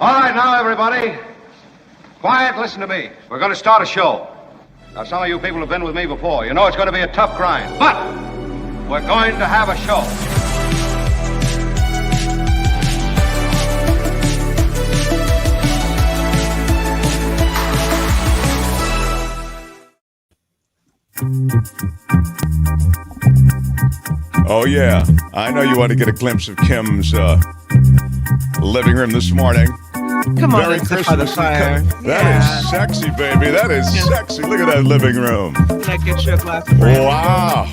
All right, now, everybody. Quiet, listen to me. We're going to start a show. Now, some of you people have been with me before. You know it's going to be a tough grind. But we're going to have a show. Oh, yeah. I know you want to get a glimpse of Kim's living room this morning. Come on, Very Christmas. fire. That is sexy, baby. That is sexy. Look at that living room. Can I get you a glass of brandy? Wow.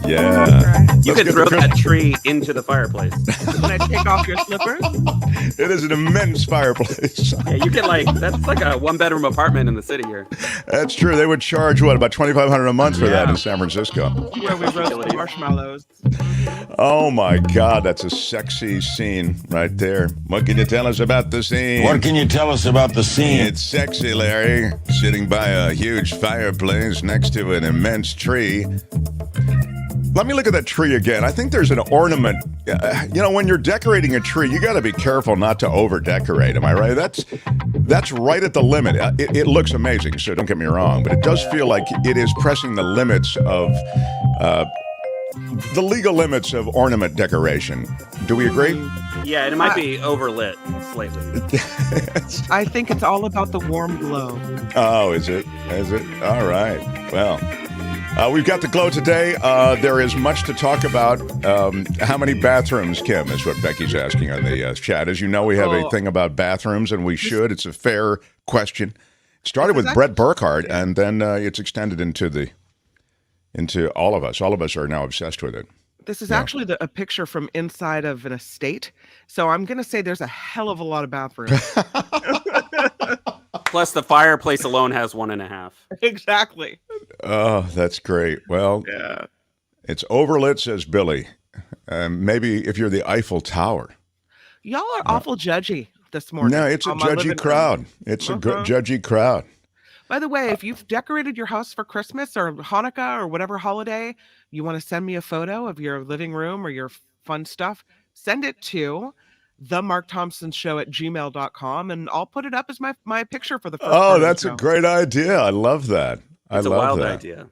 Yeah. You could throw that tree into the fireplace. Can I take off your slippers? It is an immense fireplace. Yeah, you could that's like a one-bedroom apartment in the city here. That's true. They would charge, what, about $2,500 a month for that in San Francisco. Where we roast the marshmallows. Oh, my God. That's a sexy scene right there. What can you tell us about the scene? What can you tell us about the scene? It's sexy, Larry, sitting by a huge fireplace next to an immense tree. Let me look at that tree again. I think there's an ornament. When you're decorating a tree, you got to be careful not to over-decorate. Am I right? That's right at the limit. It looks amazing, so don't get me wrong, but it does feel like it is pressing the limits of the legal limits of ornament decoration. Do we agree? Yeah, and it might be overlit slightly. I think it's all about the warm glow. Oh, is it? Is it? All right. Well, we've got the glow today. There is much to talk about. How many bathrooms, Kim, is what Becky's asking on the chat. As you know, we have a thing about bathrooms, and we should. It's a fair question. It started with Brett Burkhardt, and then it's extended into all of us. All of us are now obsessed with it. This is actually a picture from inside of an estate. So I'm going to say there's a hell of a lot of bathrooms. Plus, the fireplace alone has 1.5. Exactly. Oh, that's great. Well, it's overlit, says Billy. Maybe if you're the Eiffel Tower. Y'all are awful judgy this morning. No, it's a judgy crowd. It's a judgy crowd. By the way, if you've decorated your house for Christmas or Hanukkah or whatever holiday, you want to send me a photo of your living room or your fun stuff, send it to themarkthompsonshow@gmail.com, and I'll put it up as my picture for the first Oh, that's a great idea. I love that. It's a wild idea.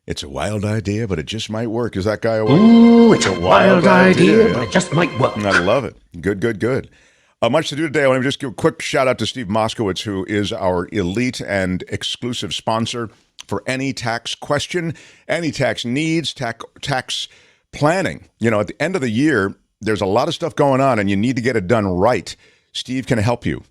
It's a wild idea, but it just might work. Is that guy away? Ooh, it's a wild idea, but it just might work. I love it. Good. Much to do today. I want to just give a quick shout out to Steve Moskowitz, who is our elite and exclusive sponsor for any tax question, any tax needs, tax planning. At the end of the year, there's a lot of stuff going on, and you need to get it done right. Steve can help you.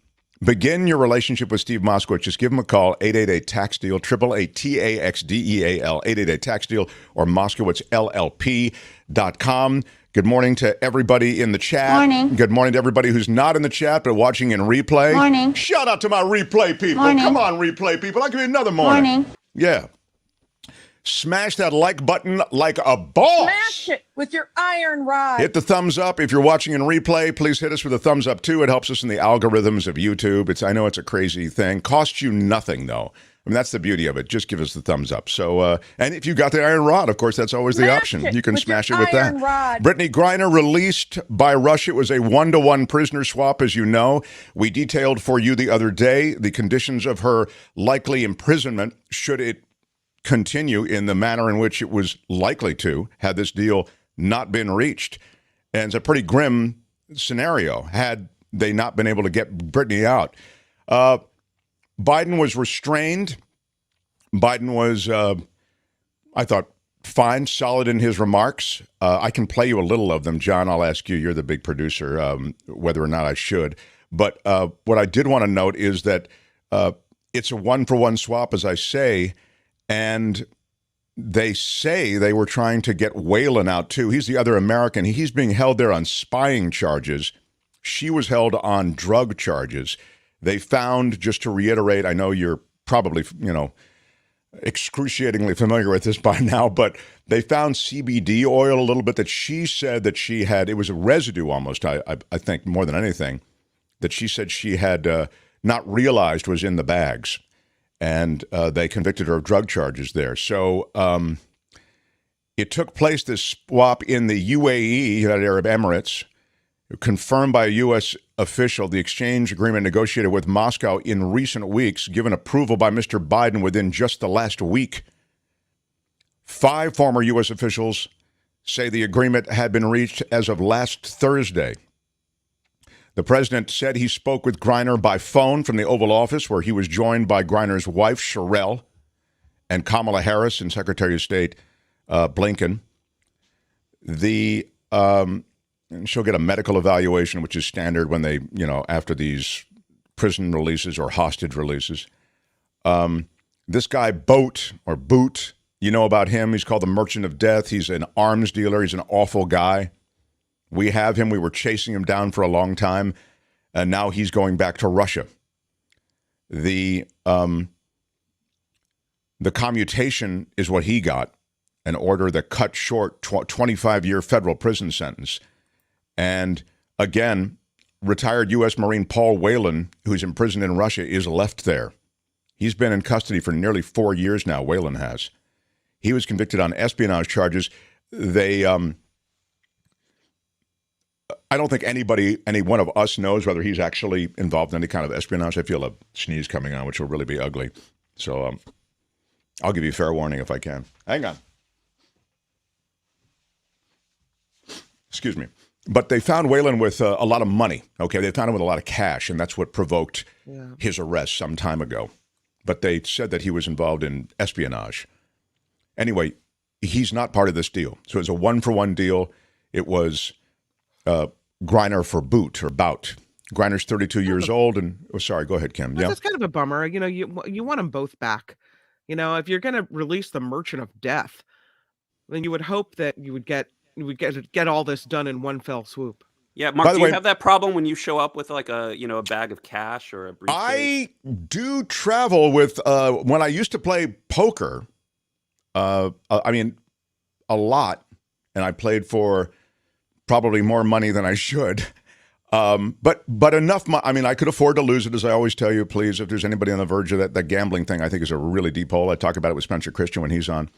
Begin your relationship with Steve Moskowitz. Just give him a call, 888-TAX-DEAL, 888-TAXDEAL, 888-TAX-DEAL, or MoskowitzLLP.com. Good morning to everybody in the chat. Morning. Good morning to everybody who's not in the chat but watching in replay. Morning. Shout out to my replay people. Morning. Come on, replay people. I'll give you another morning. Morning. Yeah. Smash that like button like a boss. Smash it with your iron rod. Hit the thumbs up. If you're watching in replay, please hit us with a thumbs up, too. It helps us in the algorithms of YouTube. I know it's a crazy thing. Costs you nothing, though. I mean, that's the beauty of it. Just give us the thumbs up. So, and if you got the iron rod, of course, that's always the option. You can smash it with that. Brittney Griner released by Russia. It was a 1-to-1 prisoner swap, as you know. We detailed for you the other day the conditions of her likely imprisonment, should it continue in the manner in which it was likely to, had this deal not been reached. And it's a pretty grim scenario, had they not been able to get Brittney out. Biden was restrained. Biden was, I thought, fine, solid in his remarks. I can play you a little of them. John, I'll ask you, you're the big producer, whether or not I should. But what I did want to note is that it's a 1-for-1 swap, as I say, and they say they were trying to get Whalen out, too. He's the other American. He's being held there on spying charges. She was held on drug charges. They found, just to reiterate, I know you're probably, excruciatingly familiar with this by now, but they found CBD oil a little bit that she said that she had. It was a residue almost, I think, more than anything, that she said she had not realized was in the bags. And they convicted her of drug charges there. So it took place, this swap, in the UAE, United Arab Emirates. confirmed by a U.S. official, the exchange agreement negotiated with Moscow in recent weeks, given approval by Mr. Biden within just the last week. 5 former U.S. officials say the agreement had been reached as of last Thursday. The president said he spoke with Griner by phone from the Oval Office, where he was joined by Griner's wife, Sherelle, and Kamala Harris and Secretary of State Blinken. And she'll get a medical evaluation, which is standard when they, after these prison releases or hostage releases. This guy, Boot, you know about him. He's called the Merchant of Death. He's an arms dealer. He's an awful guy. We have him. We were chasing him down for a long time, and now he's going back to Russia. The commutation is what he got, an order that cut short 25-year federal prison sentence. And again, retired U.S. Marine Paul Whelan, who's imprisoned in Russia, is left there. He's been in custody for nearly 4 years now, Whelan has. He was convicted on espionage charges. I don't think any one of us knows whether he's actually involved in any kind of espionage. I feel a sneeze coming on, which will really be ugly. So I'll give you fair warning if I can. Hang on. Excuse me. But they found Whelan with a lot of money. Okay, they found him with a lot of cash, and that's what provoked his arrest some time ago. But they said that he was involved in espionage. Anyway, he's not part of this deal. So it's a one-for-one deal. It was Griner for Boot or Bout. Griner's 32 years old, and sorry, go ahead, Kim. Yeah, that's kind of a bummer. You want them both back. If you're going to release the Merchant of Death, then you would hope that you would get all this done in one fell swoop. Yeah, Mark, do you have that problem when you show up with like a bag of cash or a briefcase? I do travel with when I used to play poker. A lot, and I played for probably more money than I should. But enough. I could afford to lose it, as I always tell you. Please, if there's anybody on the verge of that gambling thing, I think is a really deep hole. I talk about it with Spencer Christian when he's on.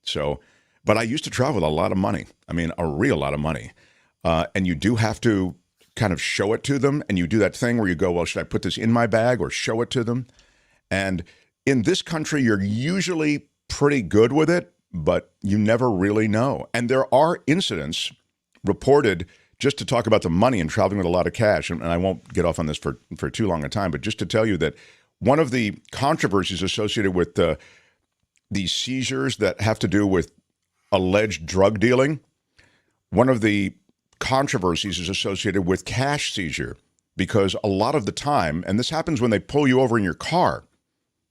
So, but I used to travel with a lot of money. A real lot of money. And you do have to kind of show it to them. And you do that thing where you go, well, should I put this in my bag or show it to them? And in this country, you're usually pretty good with it, but you never really know. And there are incidents reported, just to talk about the money and traveling with a lot of cash, and I won't get off on this for too long a time, but just to tell you that one of the controversies associated with these seizures that have to do with alleged drug dealing, one of the controversies is associated with cash seizure, because a lot of the time, and this happens when they pull you over in your car,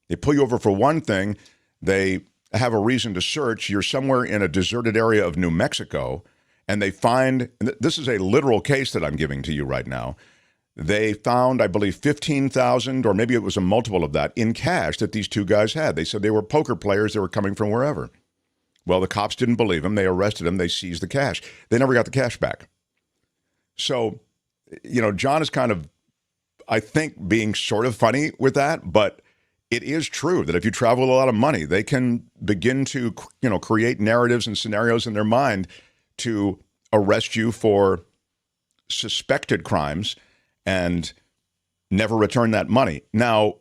they pull you over for one thing, they have a reason to search, you're somewhere in a deserted area of New Mexico, and they find, and this is a literal case that I'm giving to you right now, they found, I believe, $15,000, or maybe it was a multiple of that, in cash that these two guys had. They said they were poker players, they were coming from wherever. Well, the cops didn't believe them, they arrested them, they seized the cash. They never got the cash back. So, John is kind of, I think, being sort of funny with that, but it is true that if you travel with a lot of money, they can begin to, create narratives and scenarios in their mind to arrest you for suspected crimes and never return that money. Now,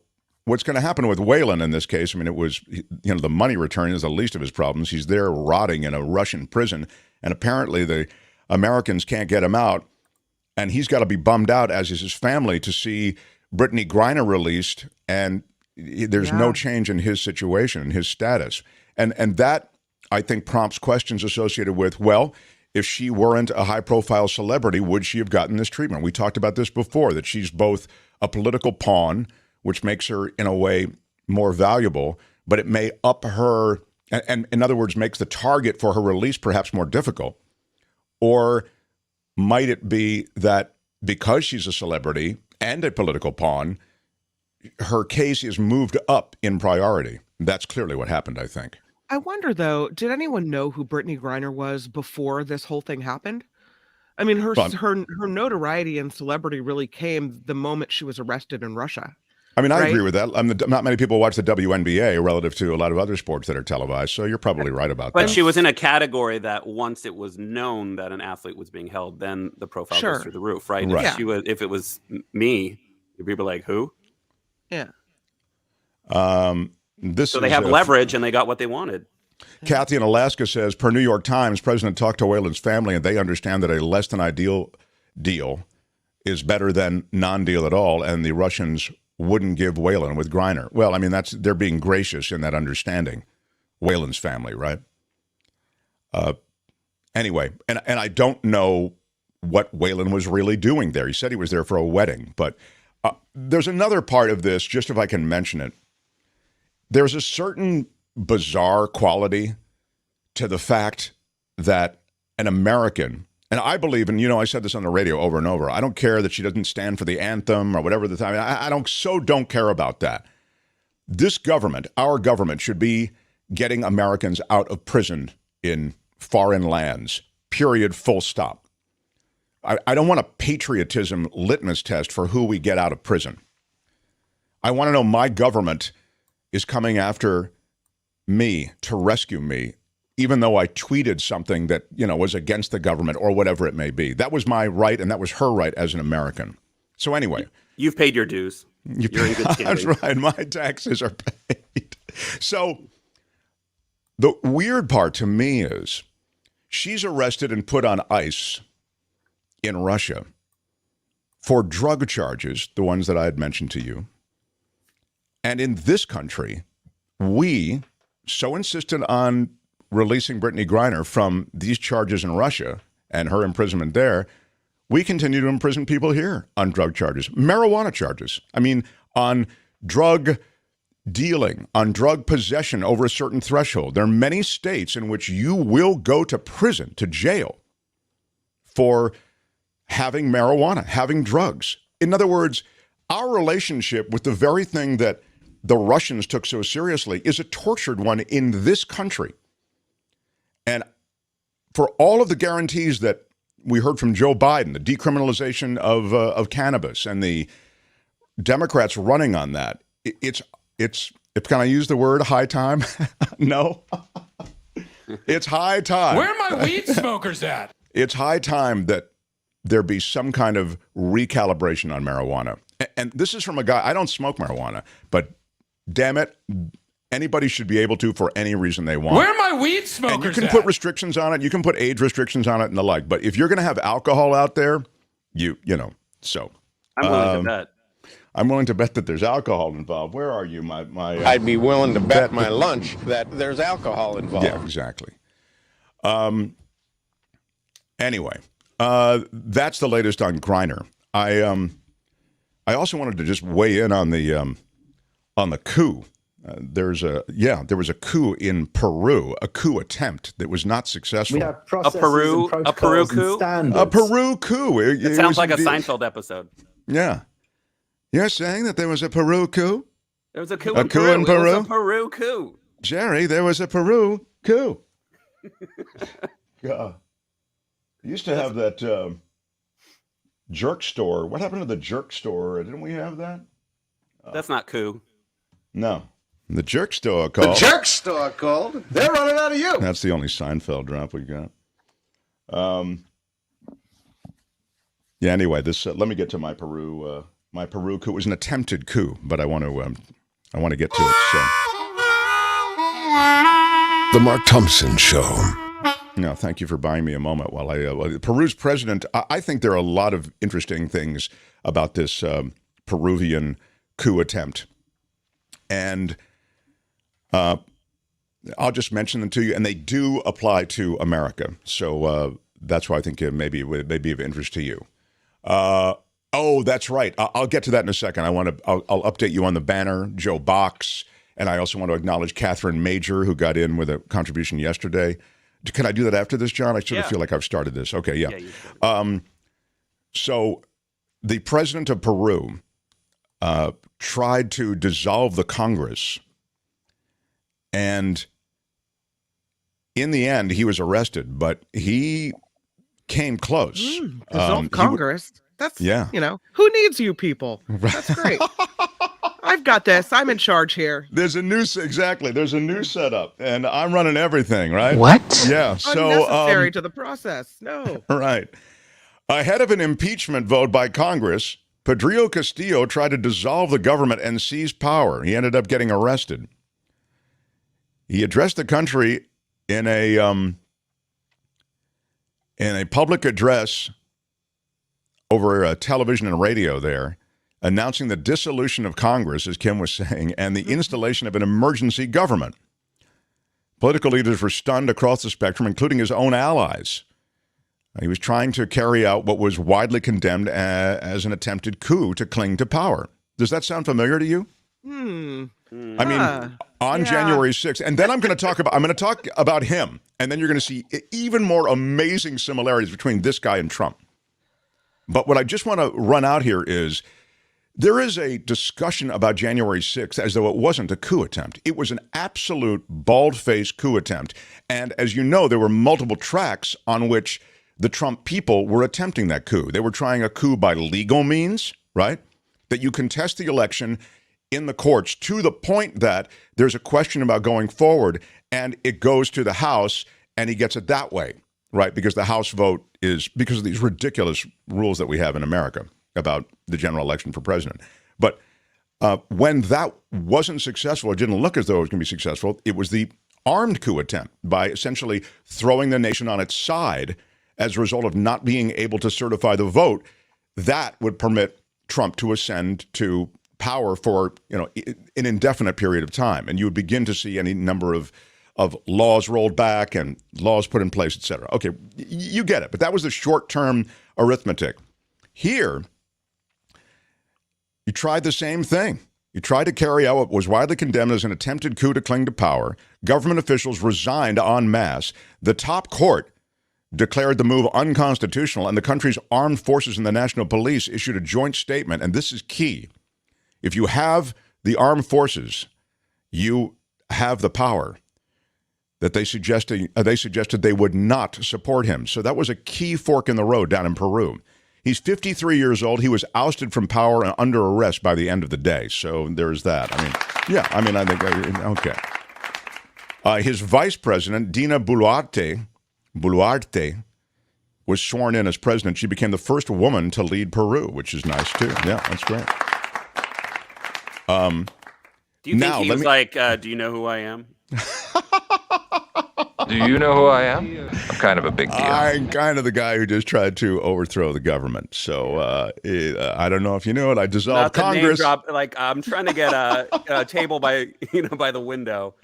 what's going to happen with Whelan in this case, it was, the money return is the least of his problems. He's there rotting in a Russian prison, and apparently the Americans can't get him out, and he's got to be bummed out, as is his family, to see Brittney Griner released, and there's no change in his situation and his status. And that, I think, prompts questions associated with, well, if she weren't a high-profile celebrity, would she have gotten this treatment? We talked about this before, that she's both a political pawn, which makes her, in a way, more valuable, but it may up her, and in other words, makes the target for her release perhaps more difficult. Or might it be that because she's a celebrity and a political pawn, her case is moved up in priority? That's clearly what happened, I think. I wonder, though, did anyone know who Brittney Griner was before this whole thing happened? Her notoriety and celebrity really came the moment she was arrested in Russia. I mean, I right? agree with that. Not many people watch the WNBA relative to a lot of other sports that are televised, so you're probably right about But that. she was in a category that once it was known that an athlete was being held, then the profile goes Sure. through the roof, right? Right. If it was me, people like, who? Yeah. So they have leverage and they got what they wanted. Kathy in Alaska says, per New York Times, President talked to Whalen's family and they understand that a less than ideal deal is better than non-deal at all, and the Russians wouldn't give Whalen with Griner. Well, I mean, they're being gracious in that understanding. Whalen's family, right? Anyway, and I don't know what Whalen was really doing there. He said he was there for a wedding, but there's another part of this, just if I can mention it. There's a certain bizarre quality to the fact that an American, and I believe, and I said this on the radio over and over, I don't care that she doesn't stand for the anthem or whatever the time. I don't care about that. This government, our government, should be getting Americans out of prison in foreign lands, period, full stop. I don't want a patriotism litmus test for who we get out of prison. I want to know my government is coming after me to rescue me, even though I tweeted something that, was against the government or whatever it may be. That was my right, and that was her right as an American. So anyway. You've paid your dues. You're in good standing. That's right. My taxes are paid. So the weird part to me is she's arrested and put on ice in Russia for drug charges, the ones that I had mentioned to you. And in this country, we so insistent on releasing Brittney Griner from these charges in Russia and her imprisonment there, we continue to imprison people here on drug charges, marijuana charges. I mean, on drug dealing, on drug possession over a certain threshold. There are many states in which you will go to prison, to jail, for having marijuana, having drugs. In other words, our relationship with the very thing that the Russians took so seriously is a tortured one in this country. And for all of the guarantees that we heard from Joe Biden, the decriminalization of cannabis, and the Democrats running on that, it's can I use the word high time? No. It's high time. Where are my weed smokers at? It's high time that there be some kind of recalibration on marijuana. And this is from a guy, I don't smoke marijuana, but damn it, anybody should be able to for any reason they want. Where are my weed smokers and you can at? put restrictions on it. You can put age restrictions on it and the like. But if you're going to have alcohol out there, so. I'm willing to bet. I'm willing to bet that there's alcohol involved. Where are you, my I'd be willing to bet my lunch that there's alcohol involved. Yeah, exactly. Anyway, that's the latest on Griner. I also wanted to just weigh in on the coup. There was a coup in Peru, a coup attempt that was not successful. We have A Peru coup? A Peru coup. It sounds like a Seinfeld episode. Yeah. You're saying that there was a Peru coup? There was a coup, in Peru. It was a Peru coup. Jerry, there was a Peru coup. God. I used to have that jerk store. What happened to the jerk store? Didn't we have that? That's not coup. No. The jerk store called. The jerk store called. They're running out of you. That's the only Seinfeld drop we got. Yeah. Anyway, this. Let me get to my Peru. My Peru coup. It was an attempted coup, but I want to get to it. So. The Mark Thompson Show. No, thank you for buying me a moment while Peru's president. I think there are a lot of interesting things about this Peruvian coup attempt, and I'll just mention them to you, and they do apply to America. So that's why I think maybe it may be of interest to you. Oh, that's right. I'll get to that in a second. I'll update you on the banner, Joe Box, and I also want to acknowledge Catherine Major, who got in with a contribution yesterday. Can I do that after this, John? I sort of feel like I've started this. Okay, yeah. So the president of Peru tried to dissolve the Congress, and in the end, he was arrested, but he came close. Dissolve Congress? That's, who needs you people? That's great. I got this. I'm in charge here. There's a new setup, and I'm running everything, right? What? Yeah. So Unnecessary to the process. No. right. Ahead of an impeachment vote by Congress, Pedro Castillo tried to dissolve the government and seize power. He ended up getting arrested. He addressed the country in a public address over television and radio there, announcing the dissolution of Congress, as Kim was saying, and the installation of an emergency government. Political leaders were stunned across the spectrum, including his own allies. He was trying to carry out what was widely condemned as an attempted coup to cling to power. Does that sound familiar to you? I mean, on January 6th, and then I'm going to talk about him, and then you're going to see even more amazing similarities between this guy and Trump. But what I just want to run out here is there is a discussion about January 6th as though it wasn't a coup attempt. It was an absolute bald-faced coup attempt. And as you know, there were multiple tracks on which the Trump people were attempting that coup. They were trying a coup by legal means, right? That you contest the election in the courts to the point that there's a question about going forward, and it goes to the House, and he gets it that way, right? Because the House vote is because of these ridiculous rules that we have in America about the general election for president. But when that wasn't successful, it didn't look as though it was going to be successful, it was the armed coup attempt by essentially throwing the nation on its side as a result of not being able to certify the vote. That would permit Trump to ascend to power for, an indefinite period of time. And you would begin to see any number of laws rolled back and laws put in place, et cetera. Okay, you get it. But that was the short-term arithmetic. Here, you tried the same thing. You tried to carry out what was widely condemned as an attempted coup to cling to power. Government officials resigned en masse. The top court declared the move unconstitutional, and the country's armed forces and the National Police issued a joint statement, and this is key. If you have the armed forces, you have the power that they suggested they would not support him. So that was a key fork in the road down in Peru. He's 53 years old. He was ousted from power and under arrest by the end of the day. So there's that. I think, okay. His vice president, Dina Boluarte, was sworn in as president. She became the first woman to lead Peru, which is nice, too. Yeah, that's great. Do you think he was like, do you know who I am? Do you know who I am? I'm kind of a big deal. I'm kind of the guy who just tried to overthrow the government. So I don't know if you know it. I dissolved Congress. Name drop, I'm trying to get a table by the window.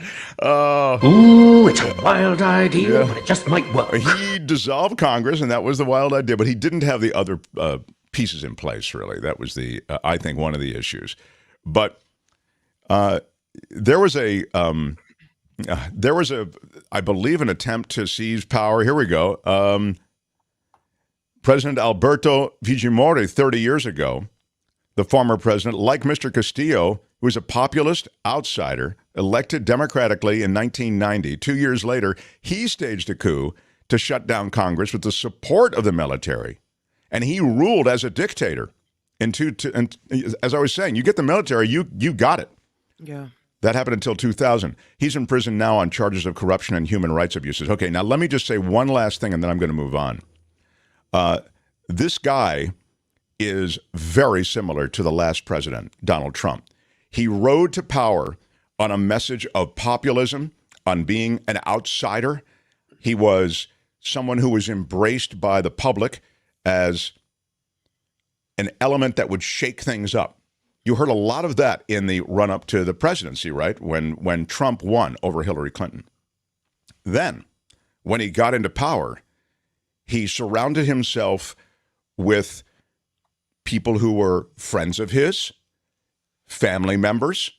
Ooh, it's a wild idea, but it just might work. He dissolved Congress, and that was the wild idea. But he didn't have the other pieces in place. Really, that was I think one of the issues. But there was I believe, an attempt to seize power. Here we go. President Alberto Fujimori, 30 years ago, the former president, like Mr. Castillo, who was a populist outsider, elected democratically in 1990. 2 years later, he staged a coup to shut down Congress with the support of the military. And he ruled as a dictator. And as I was saying, you get the military, you got it. Yeah. That happened until 2000. He's in prison now on charges of corruption and human rights abuses. Okay, now let me just say one last thing, and then I'm going to move on. This guy is very similar to the last president, Donald Trump. He rode to power on a message of populism, on being an outsider. He was someone who was embraced by the public as an element that would shake things up. You heard a lot of that in the run-up to the presidency, right? When Trump won over Hillary Clinton. Then, when he got into power, he surrounded himself with people who were friends of his, family members,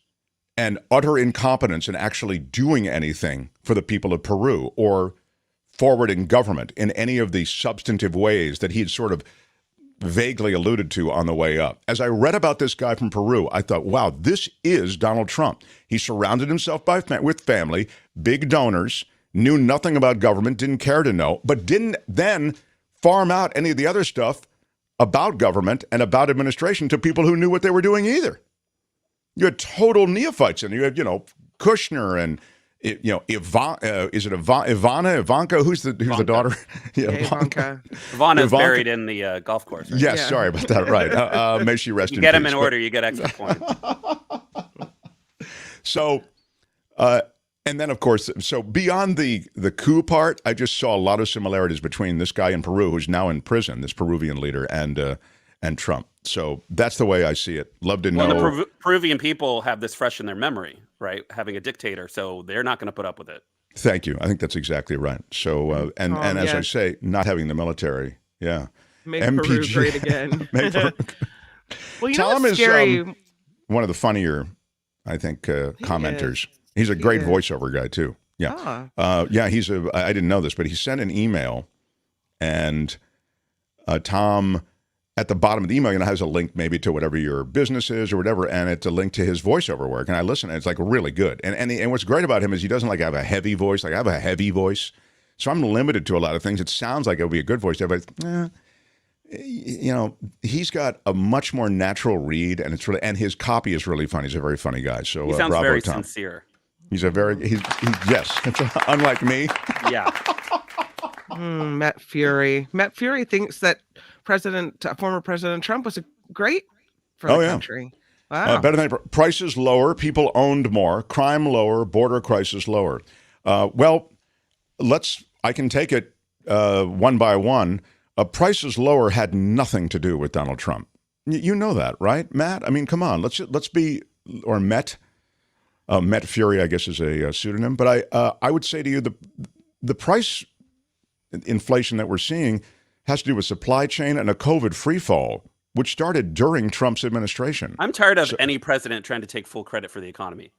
and utter incompetence in actually doing anything for the people of Peru or forwarding government in any of the substantive ways that he had sort of vaguely alluded to on the way up. As I read about this guy from Peru, I thought, wow, this is Donald Trump. He surrounded himself with family, big donors, knew nothing about government, didn't care to know, but didn't then farm out any of the other stuff about government and about administration to people who knew what they were doing either. You had total neophytes, and you had Kushner and Ivanka? Who's the daughter? Ivanka. Ivana's buried in the golf course. Right? Yes, sorry about that. Right. May she rest in peace. You get them in order, you get extra points. So, and then of course, so beyond the coup part, I just saw a lot of similarities between this guy in Peru, who's now in prison, this Peruvian leader, and Trump. So that's the way I see it. Love to know. Well, the Peruvian people have this fresh in their memory, right? Having a dictator, so they're not going to put up with it. Thank you. I think that's exactly right. So, and as I say, not having the military, yeah. Make Peru great again. Well, Tom what's scary? Is one of the funnier, I think, commenters. He's a great voiceover guy too. Yeah, yeah. I didn't know this, but he sent an email, and Tom, at the bottom of the email, has a link maybe to whatever your business is or whatever, and it's a link to his voiceover work. And I listen, and it's like really good. And what's great about him is he doesn't like have a heavy voice. Like I have a heavy voice, so I'm limited to a lot of things. It sounds like it would be a good voice, but he's got a much more natural read, and it's really, and his copy is really funny. He's a very funny guy. So he sounds bravo, very Tom. sincere. He's yes, unlike me. Yeah. Matt Fury. Matt Fury thinks that former President Trump was great for the country. Wow. Better than prices lower, people owned more, crime lower, border crisis lower. Well, I can take it one by one. Prices lower had nothing to do with Donald Trump. You know that, right, Matt? I mean, come on. Let's be, or Met Fury, I guess, is a pseudonym. But I would say to you, the price inflation that we're seeing has to do with supply chain and a COVID free fall, which started during Trump's administration. I'm tired of any president trying to take full credit for the economy.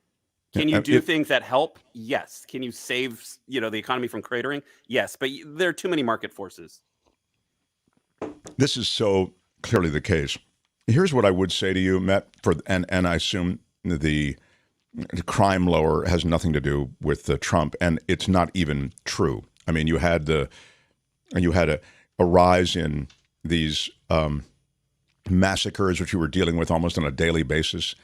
Can you do things that help? Yes. Can you save the economy from cratering? Yes. But there are too many market forces. This is so clearly the case. Here's what I would say to you, Matt, and I assume the crime lower has nothing to do with Trump, and it's not even true. I mean, you had a rise in these massacres, which you were dealing with almost on a daily basis.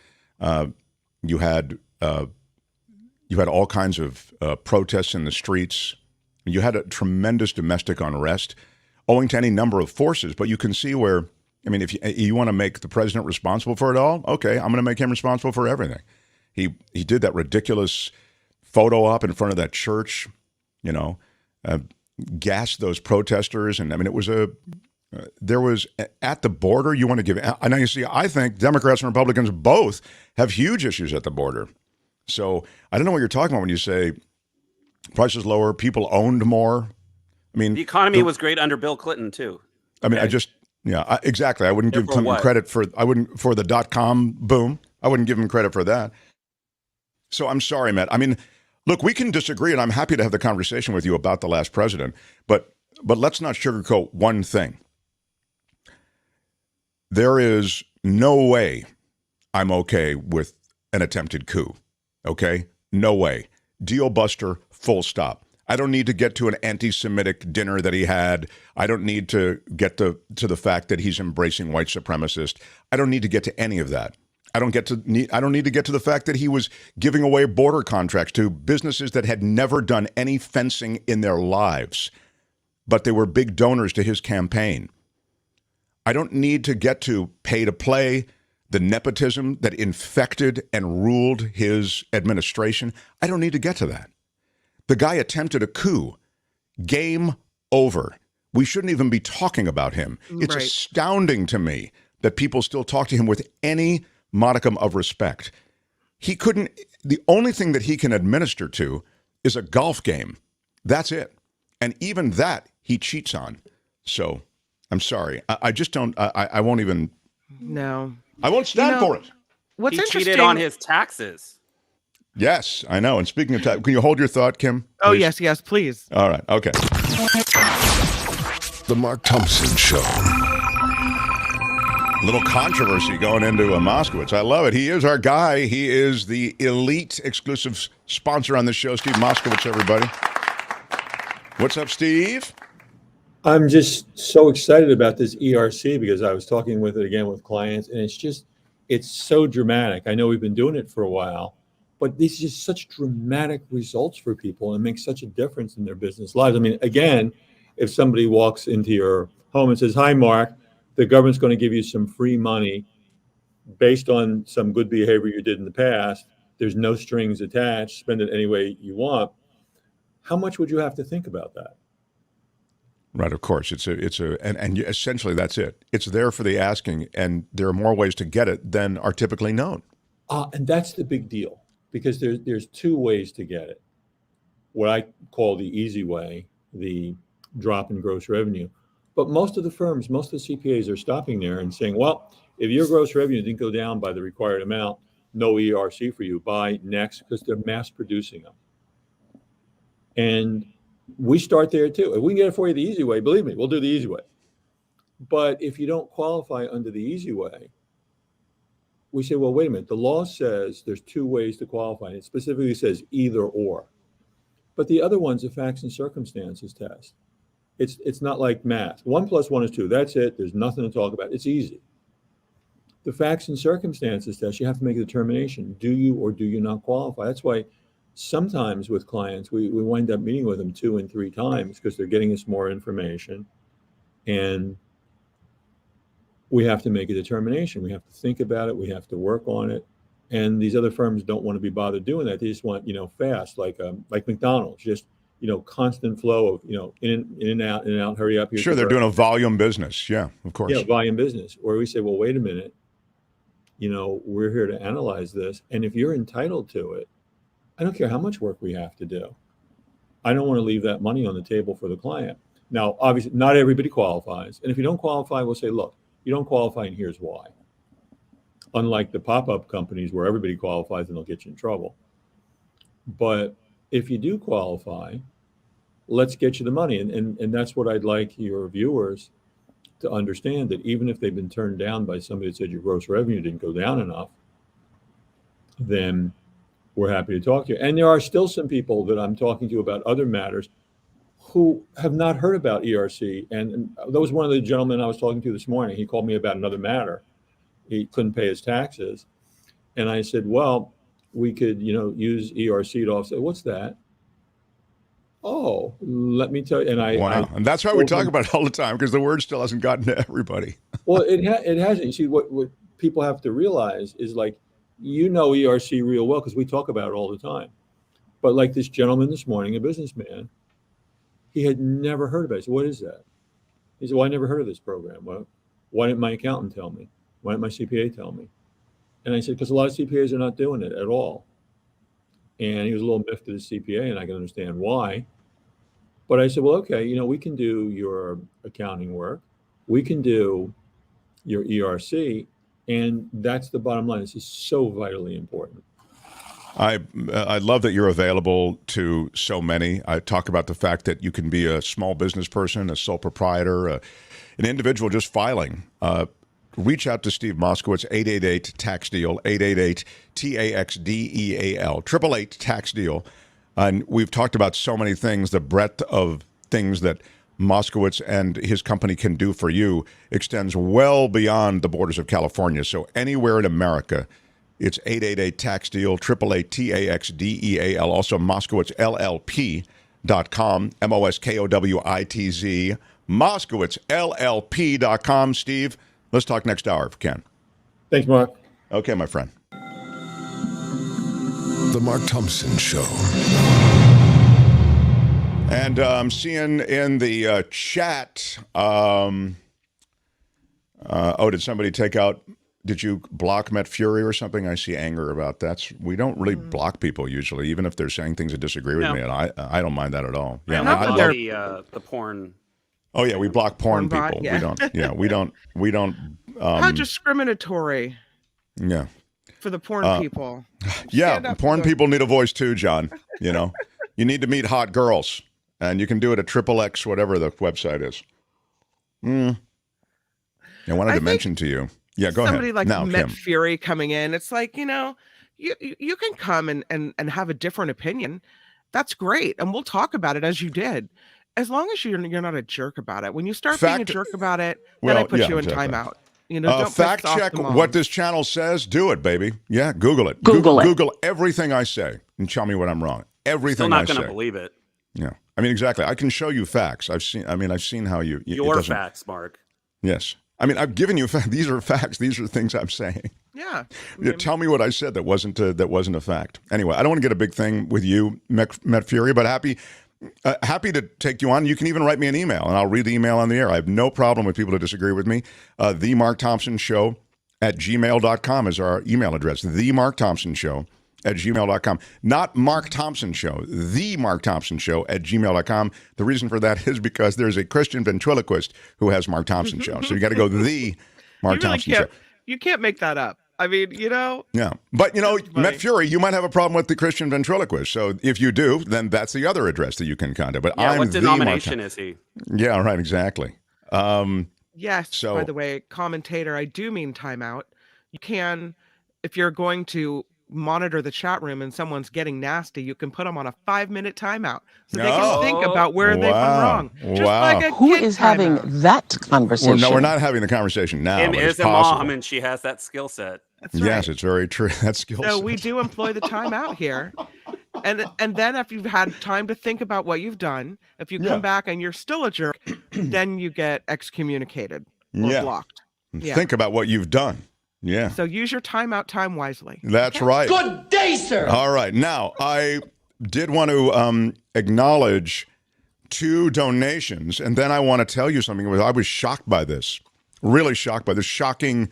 You had all kinds of protests in the streets. You had a tremendous domestic unrest, owing to any number of forces. But you can see where, I mean, if you want to make the president responsible for it all, okay, I'm going to make him responsible for everything. He did that ridiculous photo op in front of that church, gassed those protesters. And I mean, there was at the border, you want to give, I know you see, I think Democrats and Republicans both have huge issues at the border. So I don't know what you're talking about when you say prices lower, people owned more. I mean, the economy was great under Bill Clinton too. I mean, exactly. I wouldn't give Clinton credit for the .com boom. I wouldn't give him credit for that. So I'm sorry, Matt. I mean, look, we can disagree, and I'm happy to have the conversation with you about the last president, but let's not sugarcoat one thing. There is no way I'm okay with an attempted coup, okay? No way. Deal buster, full stop. I don't need to get to an anti-Semitic dinner that he had. I don't need to get to the fact that he's embracing white supremacists. I don't need to get to any of that. I don't need to get to the fact that he was giving away border contracts to businesses that had never done any fencing in their lives, but they were big donors to his campaign. I don't need to get to pay to play, the nepotism that infected and ruled his administration. I don't need to get to that. The guy attempted a coup. Game over. We shouldn't even be talking about him. It's astounding to me that people still talk to him with any modicum of respect. The only thing that he can administer to is a golf game. That's it. And even that he cheats on. So I'm sorry. I just don't, I won't even. No. I won't stand for it. What's he interesting? cheated on his taxes. Yes, I know. And speaking of tax, can you hold your thought, Kim? Please? Oh, yes, please. All right. Okay. The Mark Thompson Show. Little controversy going into Moskowitz. I love it. He is our guy. He is the elite exclusive sponsor on this show, Steve Moskowitz, everybody. What's up, Steve? I'm just so excited about this ERC because I was talking with it again with clients, and it's just it's so dramatic. I know we've been doing it for a while, but these are just such dramatic results for people and make such a difference in their business lives. I mean, again, if somebody walks into your home and says, "Hi, Mark, the government's going to give you some free money based on some good behavior you did in the past. There's no strings attached. Spend it any way you want." How much would you have to think about that? Right, of course. And essentially that's it. It's there for the asking, and there are more ways to get it than are typically known. And that's the big deal, because there's two ways to get it. What I call the easy way, the drop in gross revenue. But most of the firms, most of the CPAs are stopping there and saying, well, if your gross revenue didn't go down by the required amount, no ERC for you, buy next, because they're mass producing them. And we start there too. If we can get it for you the easy way, believe me, we'll do the easy way. But if you don't qualify under the easy way, we say, well, wait a minute. The law says there's two ways to qualify. It specifically says either or. But the other one's a facts and circumstances test. It's not like math. 1 + 1 is 2. That's it. There's nothing to talk about. It's easy. The facts and circumstances test, you have to make a determination. Do you or do you not qualify? That's why sometimes with clients, we wind up meeting with them 2 and 3 times because they're getting us more information. And we have to make a determination. We have to think about it. We have to work on it. And these other firms don't want to be bothered doing that. They just want, fast, like McDonald's, just, constant flow of, in and out, hurry up. Sure, they're doing a volume business. Yeah, of course. Yeah, volume business. Or we say, well, wait a minute. We're here to analyze this. And if you're entitled to it, I don't care how much work we have to do. I don't want to leave that money on the table for the client. Now, obviously, not everybody qualifies. And if you don't qualify, we'll say, look, you don't qualify, and here's why. Unlike the pop-up companies where everybody qualifies and they'll get you in trouble. But if you do qualify, let's get you the money. And that's what I'd like your viewers to understand, that even if they've been turned down by somebody that said your gross revenue didn't go down enough, then we're happy to talk to you. And there are still some people that I'm talking to about other matters who have not heard about ERC. And that was one of the gentlemen I was talking to this morning. He called me about another matter. He couldn't pay his taxes. And I said, well, we could, use ERC to offset. What's that? Oh, let me tell you. And and that's why we talk about it all the time, because the word still hasn't gotten to everybody. Well, it hasn't. You see, what people have to realize is, like, ERC real well, because we talk about it all the time. But like this gentleman this morning, a businessman, he had never heard about it. So what is that? He said, well, I never heard of this program. Well, why didn't my accountant tell me? Why didn't my CPA tell me? And I said, because a lot of CPAs are not doing it at all. And he was a little miffed at his CPA, and I can understand why. But I said, well, okay, we can do your accounting work. We can do your ERC. And that's the bottom line. This is so vitally important. I love that you're available to so many. I talk about the fact that you can be a small business person, a sole proprietor, an individual just filing. Reach out to Steve Moskowitz, 888-TAX-DEAL, 888-TAXDEAL, 888-TAX-DEAL. And we've talked about so many things. The breadth of things that Moskowitz and his company can do for you extends well beyond the borders of California. So anywhere in America, it's 888-TAX-DEAL, 888-TAXDEAL, also MoskowitzLLP.com, MoskowitZ, MoskowitzLLP.com. Steve, let's talk next hour if we can. Thanks, Mark. Okay, my friend. The Mark Thompson Show. And I'm seeing in the chat, did somebody take out, did you block Met Fury or something? I see anger about that. We don't really block people usually, even if they're saying things that disagree with me. And I don't mind that at all. Yeah, I love the porn. Oh yeah, we block porn people. Bot, yeah. We don't. Yeah, we don't. How discriminatory. Yeah. For the porn people. Yeah, porn people need a voice too, John. You need to meet hot girls. And you can do it at XXX, whatever the website is. I wanted to mention to you. Yeah, go ahead. Somebody like now, Met Kim. Fury coming in. It's like, you can come and have a different opinion. That's great. And we'll talk about it as you did. As long as you're not a jerk about it. When you start being a jerk about it, then I put you in timeout. You know, don't fact piss off check the moms. what this channel says. Do it, baby. Yeah, Google it. Google it. Google everything I say and tell me what I'm wrong. Everything Still not I going to say. believe it. Yeah, I mean exactly. I can show you facts. I've seen how you. Your facts, Mark. Yes. I mean, I've given you facts. These are facts. These are things I'm saying. Yeah. Tell me what I said that wasn't a fact. Anyway, I don't want to get a big thing with you, Met Fury, but happy to take you on. You can even write me an email, and I'll read the email on the air. I have no problem with people who disagree with me. The Mark Thompson Show @gmail.com is our email address. The Mark Thompson Show @gmail.com. Not Mark Thompson Show. The Mark Thompson Show @gmail.com. The reason for that is because there's a Christian ventriloquist who has Mark Thompson Show. So you got to go the Mark Thompson Show. You can't make that up. I mean, you know. Yeah. But, you know, Met Fury, you might have a problem with the Christian ventriloquist. So if you do, then that's the other address that you can contact. But yeah, I'm what denomination is he? Yeah, right, exactly. Yes, by the way, commentator, I do mean timeout. You can, if you're going to monitor the chat room and someone's getting nasty, you can put them on a 5-minute timeout so they can think about where they've been wrong. Just like a Who kid is having timeout. that conversation? Well, no, we're not having the conversation now. Kim but is it's a possible. mom, and she has that skill set. That's right. Yes, it's very true. That skill So set. we do employ the timeout here. And then if you've had time to think about what you've done, if you come back and you're still a jerk, then you get excommunicated or blocked. Yeah. Think about what you've done. Yeah. So use your timeout time wisely. That's right. Good day, sir. All right. Now, I did want to acknowledge 2 donations, and then I want to tell you something. I was shocked by this. Really shocked by this shocking.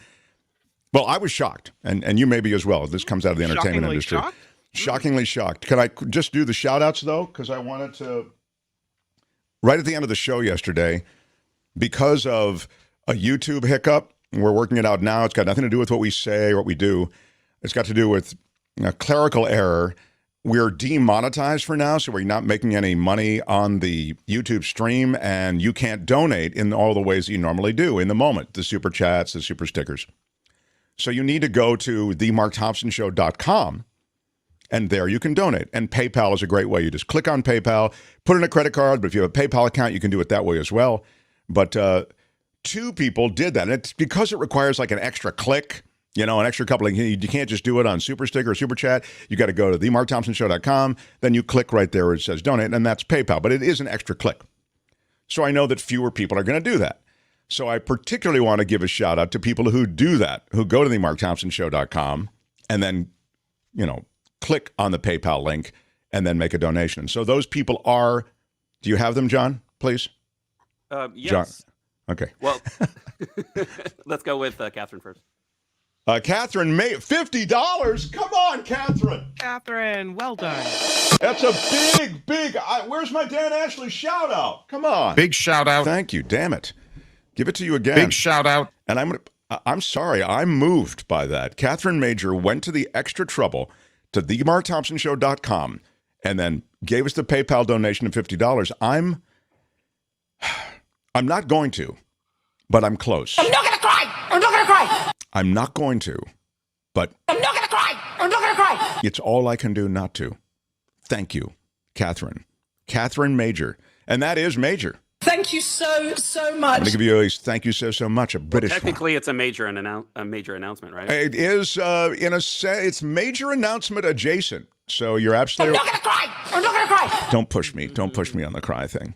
Well, I was shocked, and you may be as well. This comes out of the entertainment industry. Shocked? Shockingly shocked. Can I just do the shout-outs, though? Because I wanted to, right at the end of the show yesterday, because of a YouTube hiccup, we're working it out now. It's got nothing to do with what we say or what we do. It's got to do with a clerical error. We're demonetized for now, so we're not making any money on the YouTube stream, and you can't donate in all the ways that you normally do in the moment, the super chats, the super stickers. So you need to go to themarkthompsonshow.com, and there you can donate. And PayPal is a great way. You just click on PayPal, put in a credit card, but if you have a PayPal account, you can do it that way as well. But 2 people did that. And it's because it requires like an extra click, an extra couple of, you can't just do it on Super Sticker or Super Chat. You got to go to themarkthompsonshow.com. Then you click right there where it says donate, and that's PayPal. But it is an extra click. So I know that fewer people are going to do that. So I particularly want to give a shout out to people who do that, who go to themarkthompsonshow.com and then, click on the PayPal link and then make a donation. So those people are, do you have them, John, please? Yes. John. Okay. Well, let's go with Catherine first. Catherine made $50. Come on, Catherine. Catherine, well done. That's a big. Where's my Dan Ashley shout out? Come on. Big shout out. Thank you. Damn it. Give it to you again. Big shout out. And I'm sorry. I'm moved by that. Catherine Major went to the extra trouble to themarkthompsonshow.com and then gave us the PayPal donation of $50. I'm not going to, but I'm close. I'm not gonna cry. I'm not gonna cry. I'm not going to, but I'm not gonna cry. I'm not gonna cry. it's all I can do not to. Thank you, Catherine. Catherine Major. And that is Major. Thank you so I'm much. going to give you a thank you so much, a British one. Technically, it's a major announcement, right? It is, it's major announcement adjacent. So you're absolutely... I'm not gonna cry. I'm not gonna cry. Don't push me. Don't push me on the cry thing.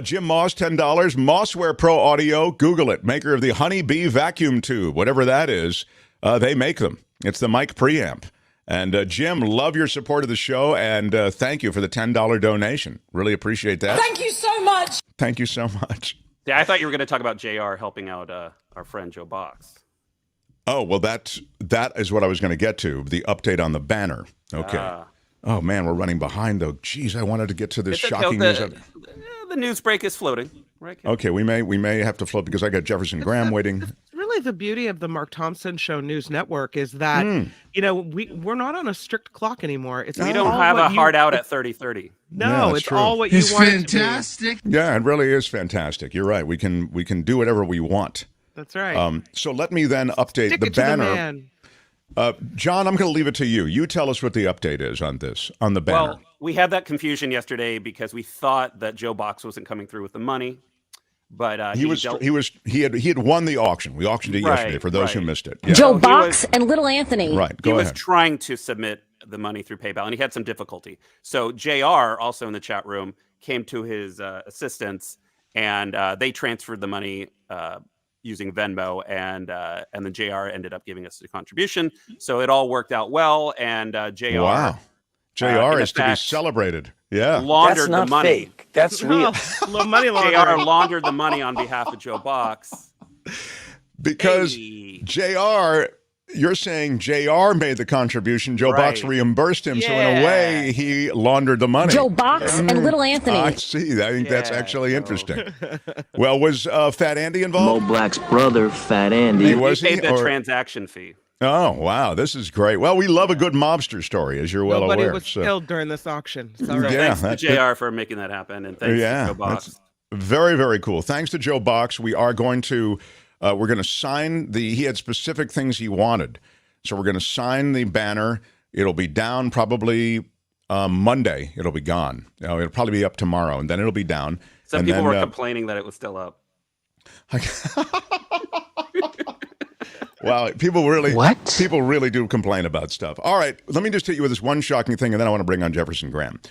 Jim Moss, $10. Mossware Pro Audio. Google it. Maker of the Honeybee vacuum tube. Whatever that is, they make them. It's the mic preamp. And Jim, love your support of the show, and thank you for the $10 donation. Really appreciate that. Thank you so much. Thank you so much. Yeah, I thought you were going to talk about JR helping out our friend Joe Box. Oh, well, that is what I was going to get to, the update on the banner. Okay. Oh, man, we're running behind, though. Jeez, I wanted to get to this shocking news. The news break is floating. Right, Kim? Okay, we may have to float because I got Jefferson Graham waiting. Really, the beauty of the Mark Thompson Show News Network is that, we're not on a strict clock anymore. We don't have a hard out at 30:30. No, it's true. all what you want it to be. Fantastic. Yeah, it really is fantastic. You're right. We can do whatever we want. That's right. So let me then update Stick the it to the banner. man. John, I'm going to leave it to you. You tell us what the update is on the banner. Well, we had that confusion yesterday because we thought that Joe Box wasn't coming through with the money. But he had won the auction. We auctioned it yesterday for those who missed it. Yeah. Joe Box and Little Anthony. Right. He was trying to submit the money through PayPal, and he had some difficulty. So JR, also in the chat room, came to his assistance, and they transferred the money using Venmo, and then JR ended up giving us a contribution. So it all worked out well, and JR. Wow. JR is to be celebrated. Yeah. Laundered the money. Fake. That's real. Money laundering. JR laundered the money on behalf of Joe Box. Because JR, you're saying JR made the contribution. Joe Box reimbursed him. So in a way, he laundered the money. Joe Box and Little Anthony. I see. I think that's actually interesting. Well, was Fat Andy involved? Mo Black's brother, Fat Andy. He paid the transaction fee. Oh, wow. This is great. Well, we love a good mobster story, as you're well aware. Nobody was killed during this auction. Thanks to JR for making that happen, and thanks to Joe Box. Very, very cool. Thanks to Joe Box. We are going to, we're going to sign he had specific things he wanted. So we're going to sign the banner. It'll be down probably Monday. It'll be gone. It'll probably be up tomorrow, and then it'll be down. Some people were complaining that it was still up. Wow, people really do complain about stuff. All right, let me just hit you with this one shocking thing, and then I want to bring on Jefferson Graham.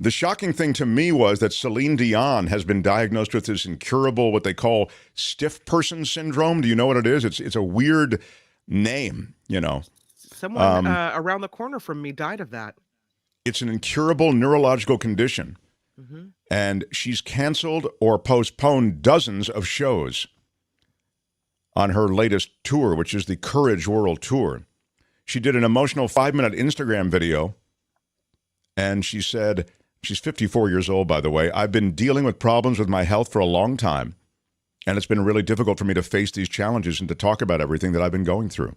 The shocking thing to me was that Celine Dion has been diagnosed with this incurable, what they call stiff person syndrome. Do you know what it is? It's a weird name, you know. Someone around the corner from me died of that. It's an incurable neurological condition, and she's canceled or postponed dozens of shows on her latest tour, which is the Courage World Tour. She did an emotional 5-minute Instagram video, and she said, she's 54 years old, by the way, "I've been dealing with problems with my health for a long time, and it's been really difficult for me to face these challenges and to talk about everything that I've been going through.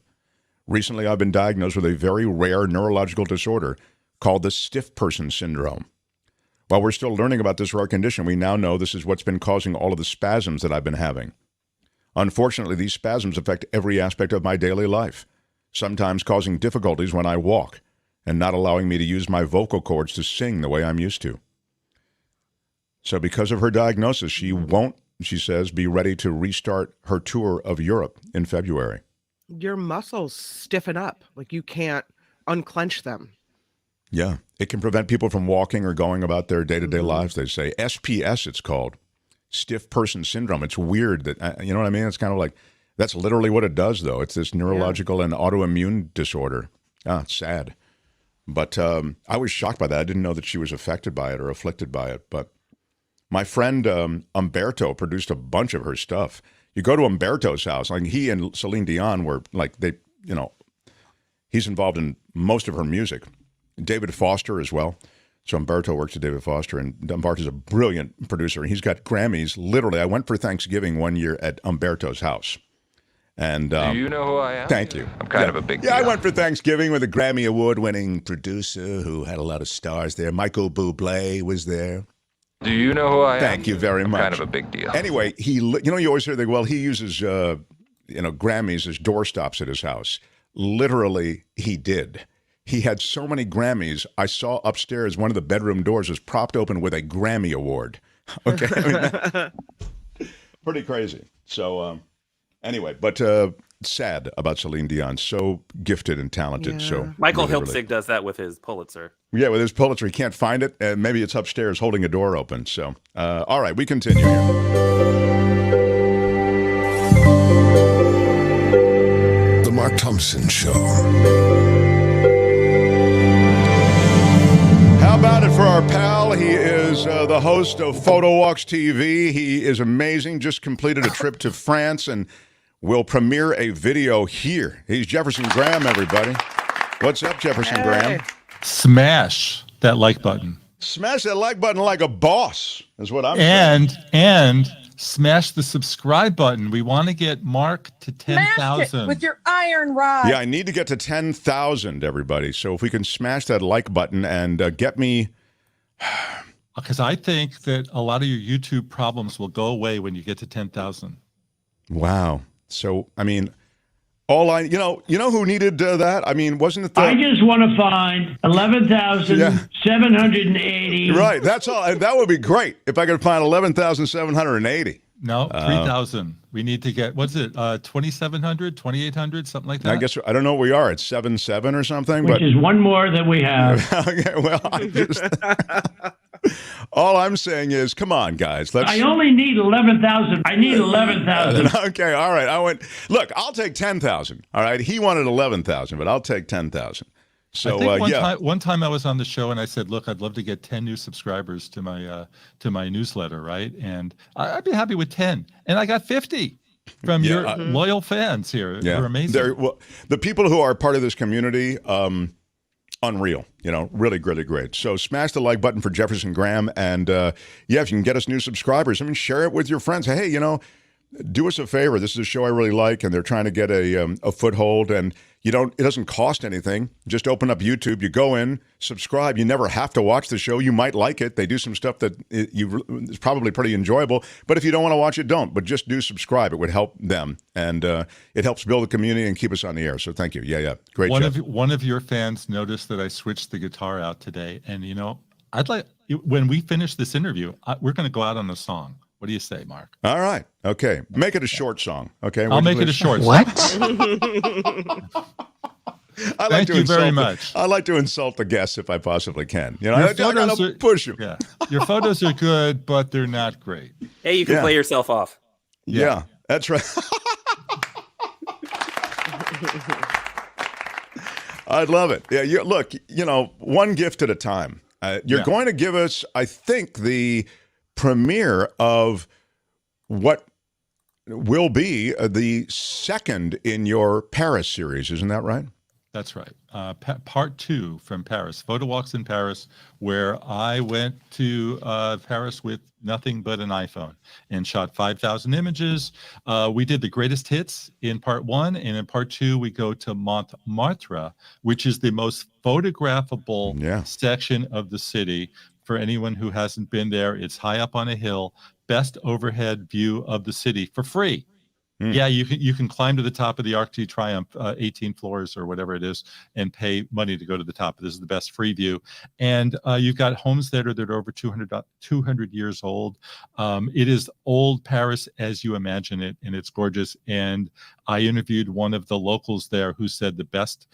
Recently, I've been diagnosed with a very rare neurological disorder called the stiff person syndrome. While we're still learning about this rare condition, we now know this is what's been causing all of the spasms that I've been having. Unfortunately, these spasms affect every aspect of my daily life, sometimes causing difficulties when I walk and not allowing me to use my vocal cords to sing the way I'm used to. So because of her diagnosis, she won't, she says, be ready to restart her tour of Europe in February." Your muscles stiffen up. Like you can't unclench them. Yeah. It can prevent people from walking or going about their day-to-day lives, they say. SPS, it's called. Stiff person syndrome. It's weird that, you know what I mean? It's kind of like, that's literally what it does, though. It's this neurological and autoimmune disorder. It's sad. But I was shocked by that. I didn't know that she was affected by it or afflicted by it. But my friend Umberto produced a bunch of her stuff. You go to Umberto's house, like he and Celine Dion were like, they, you know, he's involved in most of her music. David Foster as well. So Umberto works with David Foster, and Umberto's a brilliant producer. And he's got Grammys. Literally, I went for Thanksgiving one year at Umberto's house. And do you know who I am? Thank you. I'm kind of a big deal. I went for Thanksgiving with a Grammy Award-winning producer who had a lot of stars there. Michael Bublé was there. Do you know who I am? Thank you very much. Kind of a big deal. Anyway, you always hear well, he uses, Grammys as doorstops at his house. Literally, he did. He had so many Grammys. I saw upstairs one of the bedroom doors was propped open with a Grammy Award. Okay. I mean, pretty crazy. So, anyway, but sad about Celine Dion. So gifted and talented. Yeah. So Michael Hiltzig does that with his Pulitzer. Yeah, with his Pulitzer. He can't find it. And maybe it's upstairs holding a door open. So, all right, we continue here. The Mark Thompson Show. How about it for our pal? He is the host of Photo Walks TV. He is amazing. Just completed a trip to France and will premiere a video here. He's Jefferson Graham, everybody. What's up, Jefferson Graham? Smash that like button. Smash that like button like a boss, is what I'm saying. And smash the subscribe button. We want to get Mark to 10,000 with your iron rod. Yeah, I need to get to 10,000, everybody. So if we can smash that like button and get me... Because I think that a lot of your YouTube problems will go away when you get to 10,000. Wow. So, I mean... you know who needed that? I mean, wasn't it? I just want to find 11,780. Right, that's all. That would be great if I could find 11,780. No, 3,000. We need to get, what's it, 2,700, 2,800, something like that? I guess, I don't know where we are. It's 7.7 or something. Which is one more than we have. Okay, well, all I'm saying is, come on, guys. I only need 11,000. I need 11,000. Okay, all right. Look, I'll take 10,000. All right. He wanted 11,000, but I'll take 10,000. So I think one time I was on the show and I said, look, I'd love to get 10 new subscribers to my newsletter, right? And I'd be happy with 10. And I got 50 from your loyal fans here. Yeah. You're amazing. The people who are part of this community, unreal, really, really great. So smash the like button for Jefferson Graham. And if you can get us new subscribers, share it with your friends. Hey, do us a favor. This is a show I really like, and they're trying to get a foothold. And it doesn't cost anything. Just open up YouTube. You go in, subscribe. You never have to watch the show. You might like it. They do some stuff that is probably pretty enjoyable. But if you don't want to watch it, don't. But just do subscribe. It would help them, and it helps build the community and keep us on the air. So thank you. Yeah, great job. One of your fans noticed that I switched the guitar out today, and I'd like when we finish this interview, we're going to go out on a song. What do you say, Mark? All right. Okay. Make it a short song. Okay. I'll make it a short song. What? Thank you very much. I like to insult the guests if I possibly can. I gotta push them. Yeah. Your photos are good, but they're not great. Hey, you can play yourself off. Yeah, that's right. I'd love it. Yeah. Look, one gift at a time. You're going to give us, I think, the premiere of what will be the second in your Paris series. Isn't that right? That's right. Part 2 from Paris, Photo Walks in Paris, where I went to Paris with nothing but an iPhone and shot 5,000 images. We did the greatest hits in part 1, and in part 2, we go to Montmartre, which is the most photographable section of the city. For anyone who hasn't been there, it's high up on a hill, best overhead view of the city for free. Yeah, you can climb to the top of the Arc de Triomphe, 18 floors or whatever it is, and pay money to go to the top. This is the best free view. And you've got homes that are over 200 years old. It is old Paris as you imagine it, and it's gorgeous. And I interviewed one of the locals there who said the best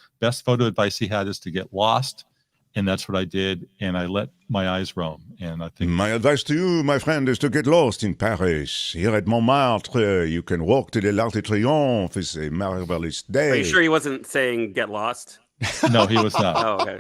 photo advice he had is to get lost. And that's what I did, and I let my eyes roam. And I think my advice to you, my friend, is to get lost in Paris. Here at Montmartre, you can walk to the L'Arc de Triomphe. It's a marvelous day. Are you sure he wasn't saying get lost? No, he was not. Oh, okay.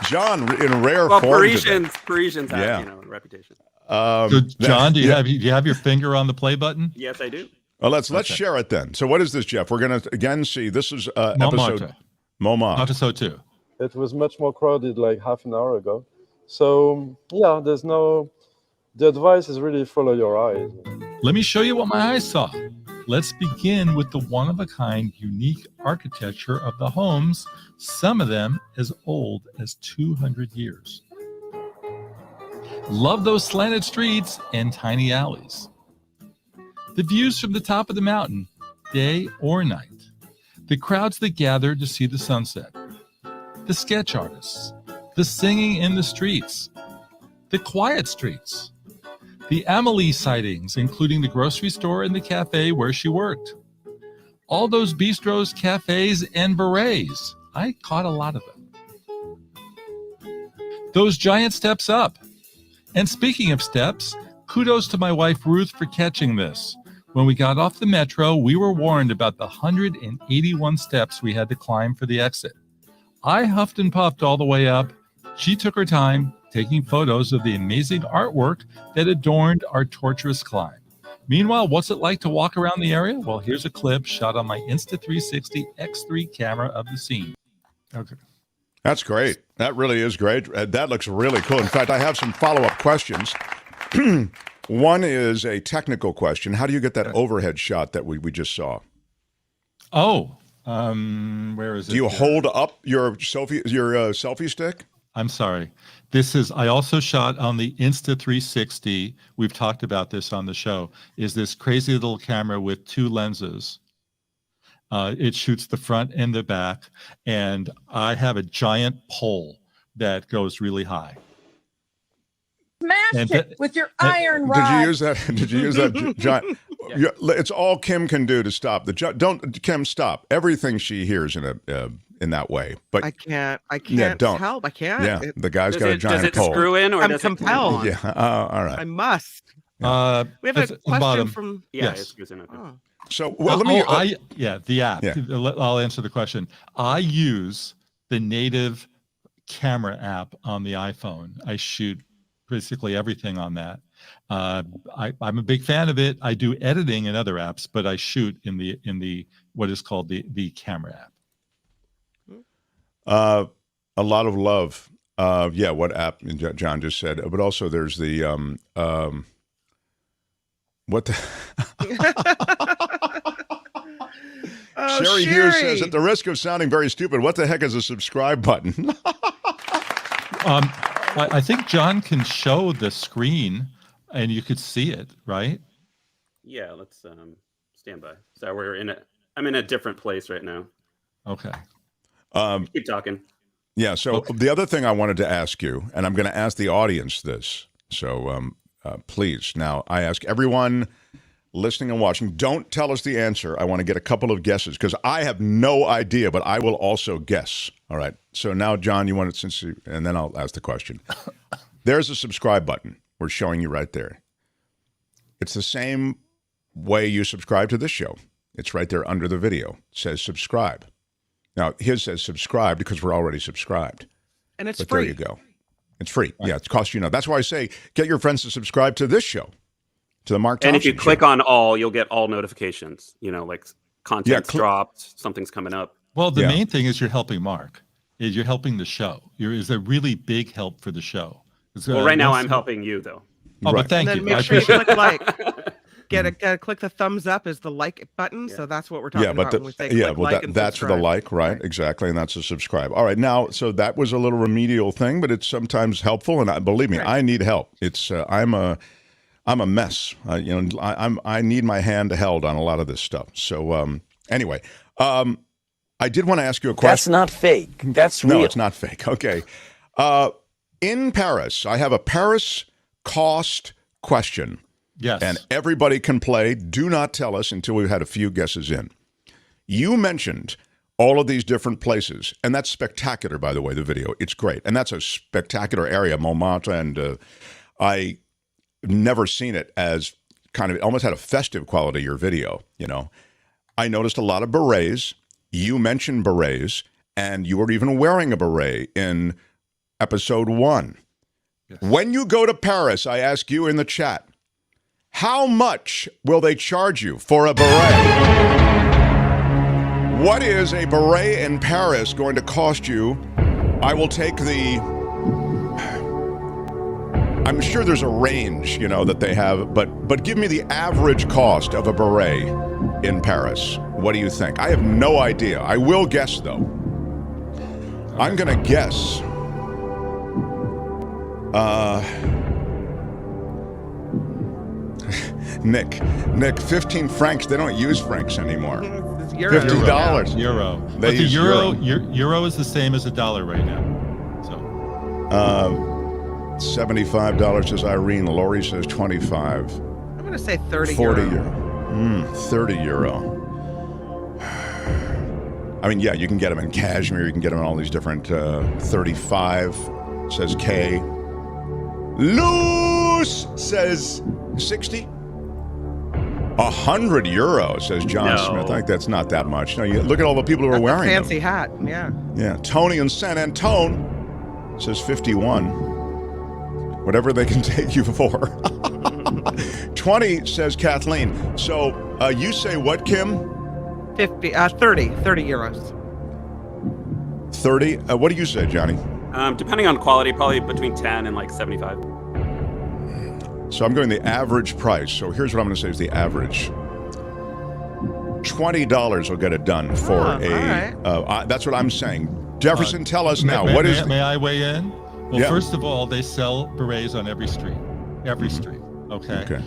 John, in rare form. Parisians have a reputation. So John, do you have your finger on the play button? Yes, I do. Well, let's share it then. So, what is this, Jeff? We're going to again see. This is episode Montmartre. Episode 2. It was much more crowded like half an hour ago. So, the advice is really follow your eyes. Let me show you what my eyes saw. Let's begin with the one-of-a-kind, unique architecture of the homes, some of them as old as 200 years. Love those slanted streets and tiny alleys. The views from the top of the mountain, day or night. The crowds that gather to see the sunset. The sketch artists, the singing in the streets, the quiet streets, the Amélie sightings, including the grocery store and the cafe where she worked. All those bistros, cafes, and berets. I caught a lot of them. Those giant steps up. And speaking of steps, kudos to my wife Ruth for catching this. When we got off the metro, we were warned about the 181 steps we had to climb for the exit. I huffed and puffed all the way up. She took her time, taking photos of the amazing artwork that adorned our torturous climb. Meanwhile, what's it like to walk around the area? Well, here's a clip shot on my Insta360 X3 camera of the scene. Okay. That's great. That really is great. That looks really cool. In fact, I have some follow-up questions. One is a technical question. How do you get that overhead shot that we just saw? Where is it? Do you hold up your selfie stick? I'm sorry. I also shot on the Insta360. We've talked about this on the show. Is this crazy little camera with 2 lenses. It shoots the front and the back. And I have a giant pole that goes really high. Smash it with your iron rod. Did you use that? Did you use that, John? Yeah. It's all Kim can do to stop don't Kim stop everything she hears in that way. But I can't don't help. I can't. Yeah, the guy's got a giant does it pole. Screw in or I'm does compelled. It all right. I must. We have a question from. Yes. It screws in. Okay. So let me. The app. Yeah. I'll answer the question. I use the native camera app on the iPhone. I shoot basically everything on that. I'm a big fan of it. I do editing in other apps, but I shoot in the what is called the camera app. A lot of love. What app John just said, but also there's the what the Sherry Hughes says, at the risk of sounding very stupid, what the heck is a subscribe button? I think John can show the screen and you could see it, right? Yeah, let's stand by. So I'm in a different place right now. Okay. Keep talking. Yeah, so the other thing I wanted to ask you, and I'm going to ask the audience this, so please, now I ask everyone listening and watching, don't tell us the answer. I want to get a couple of guesses, because I have no idea, but I will also guess. All right, so now, John, you want it, and then I'll ask the question. There's a subscribe button. We're showing you right there. It's the same way you subscribe to this show. It's right there under the video. It says subscribe. Now, his says subscribe because we're already subscribed. And it's but free. There you go. It's free. Right. Yeah, it costs you nothing. That's why I say get your friends to subscribe to this show, to the Mark Thompson And if you show. click on all, you'll get all notifications. Like content's dropped, something's coming up. Well, the main thing is you're helping Mark. You're helping the show. Is a really big help for the show. Well, right now I'm helping you, though. Oh, but thank and you. Then make sure you click like. Click the thumbs up is the like button. So that's what we're talking about when we say click like and that's for the like, right? Exactly, and that's a subscribe. All right, now, so that was a little remedial thing, but it's sometimes helpful, and believe me, I need help. It's I'm a mess. I need my hand held on a lot of this stuff. So anyway, I did want to ask you a question. That's not fake. That's real. No, it's not fake. Okay, in Paris, I have a Paris cost question. Yes. And everybody can play. Do not tell us until we've had a few guesses in. You mentioned all of these different places, and that's spectacular, by the way, the video. It's great. And that's a spectacular area, Montmartre, and I never seen it as kind of, it almost had a festive quality, your video, I noticed a lot of berets. You mentioned berets, and you were even wearing a beret in episode 1. Yes. When you go to Paris, I ask you in the chat, how much will they charge you for a beret? What is a beret in Paris going to cost you? I will take I'm sure there's a range, that they have, but give me the average cost of a beret in Paris. What do you think? I have no idea. I will guess, though. I'm going to guess. Nick, 15 francs. They don't use francs anymore. Euro. $50. Euro. They use euro is the same as $1 right now. So. $75 says Irene. Lori says 25. I'm going to say 30 40 euro. 30 euro. I mean, yeah, you can get them in cashmere. You can get them in all these different 35, says Kay. Loose says 60. 100 euro, says John Smith. I think that's not that much. No, you look at all the people who are wearing fancy them. hat, yeah. Yeah, Tony in San Antone says 51. Whatever they can take you for. 20, says Kathleen. So you say what, Kim? 30 euros. 30? What do you say, Johnny? Depending on quality, probably between 10 and like 75. So I'm going the average price. So here's what I'm going to say is the average. $20 will get it done for that's what I'm saying. Jefferson, tell us now. May I weigh in? Well, first of all, they sell berets on every street. Every street. Okay.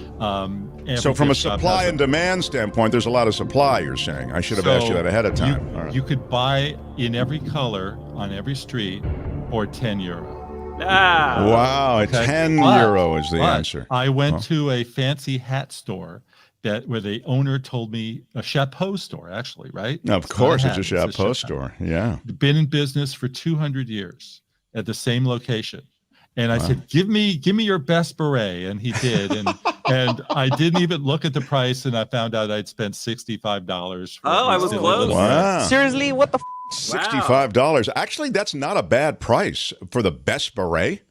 So from a supply and demand standpoint, there's a lot of supply, you're saying. I should have asked you that ahead of time. You could buy in every color on every street for 10 euro. Wow, Okay. 10 euro is the answer. I went to a fancy hat store where the owner told me, a chapeau store, actually, right? Of course, it's a chapeau store. Yeah. Been in business for 200 years at the same location. And I said, give me your best beret. And he did. And I didn't even look at the price. And I found out I'd spent $65. I was close. Wow. Seriously, what the $65. Actually, that's not a bad price for the best beret.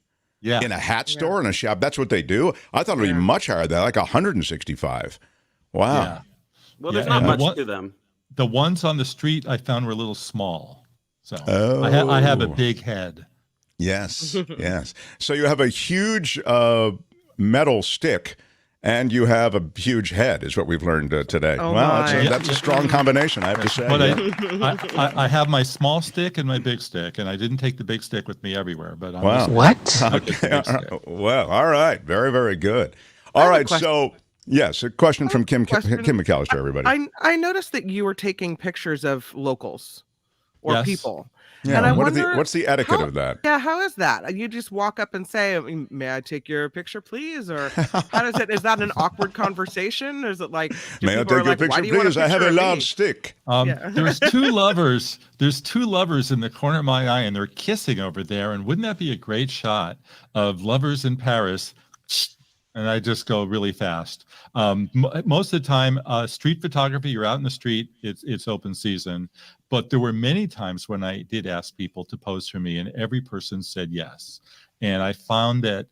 Yeah. In a hat store in a shop. That's what they do. I thought it would be much higher than that, like 165. Wow. Yeah. Well, there's not much to them. The ones on the street I found were a little small. So I have a big head. Yes, yes. So you have a huge metal stick, and you have a huge head, is what we've learned today. Oh wow, my. that's a strong combination, I have to say. But I have my small stick and my big stick, and I didn't take the big stick with me everywhere. But wow. What? Okay. Well, all right. Very, very good. All right. So, yes, a question from Kim McAllister, everybody. I noticed that you were taking pictures of locals or people. Yeah. And I What wonder what's the etiquette of that? Yeah, how is that? You just walk up and say, "May I take your picture, please?" Or how does it? Is that an awkward conversation? Or is it like, may I take your picture, please? I have a large stick. There's two lovers. There's two lovers in the corner of my eye, and they're kissing over there. And wouldn't that be a great shot of lovers in Paris? And I just go really fast. Most of the time, street photography, you're out in the street, it's open season. But there were many times when I did ask people to pose for me, and every person said yes. And I found that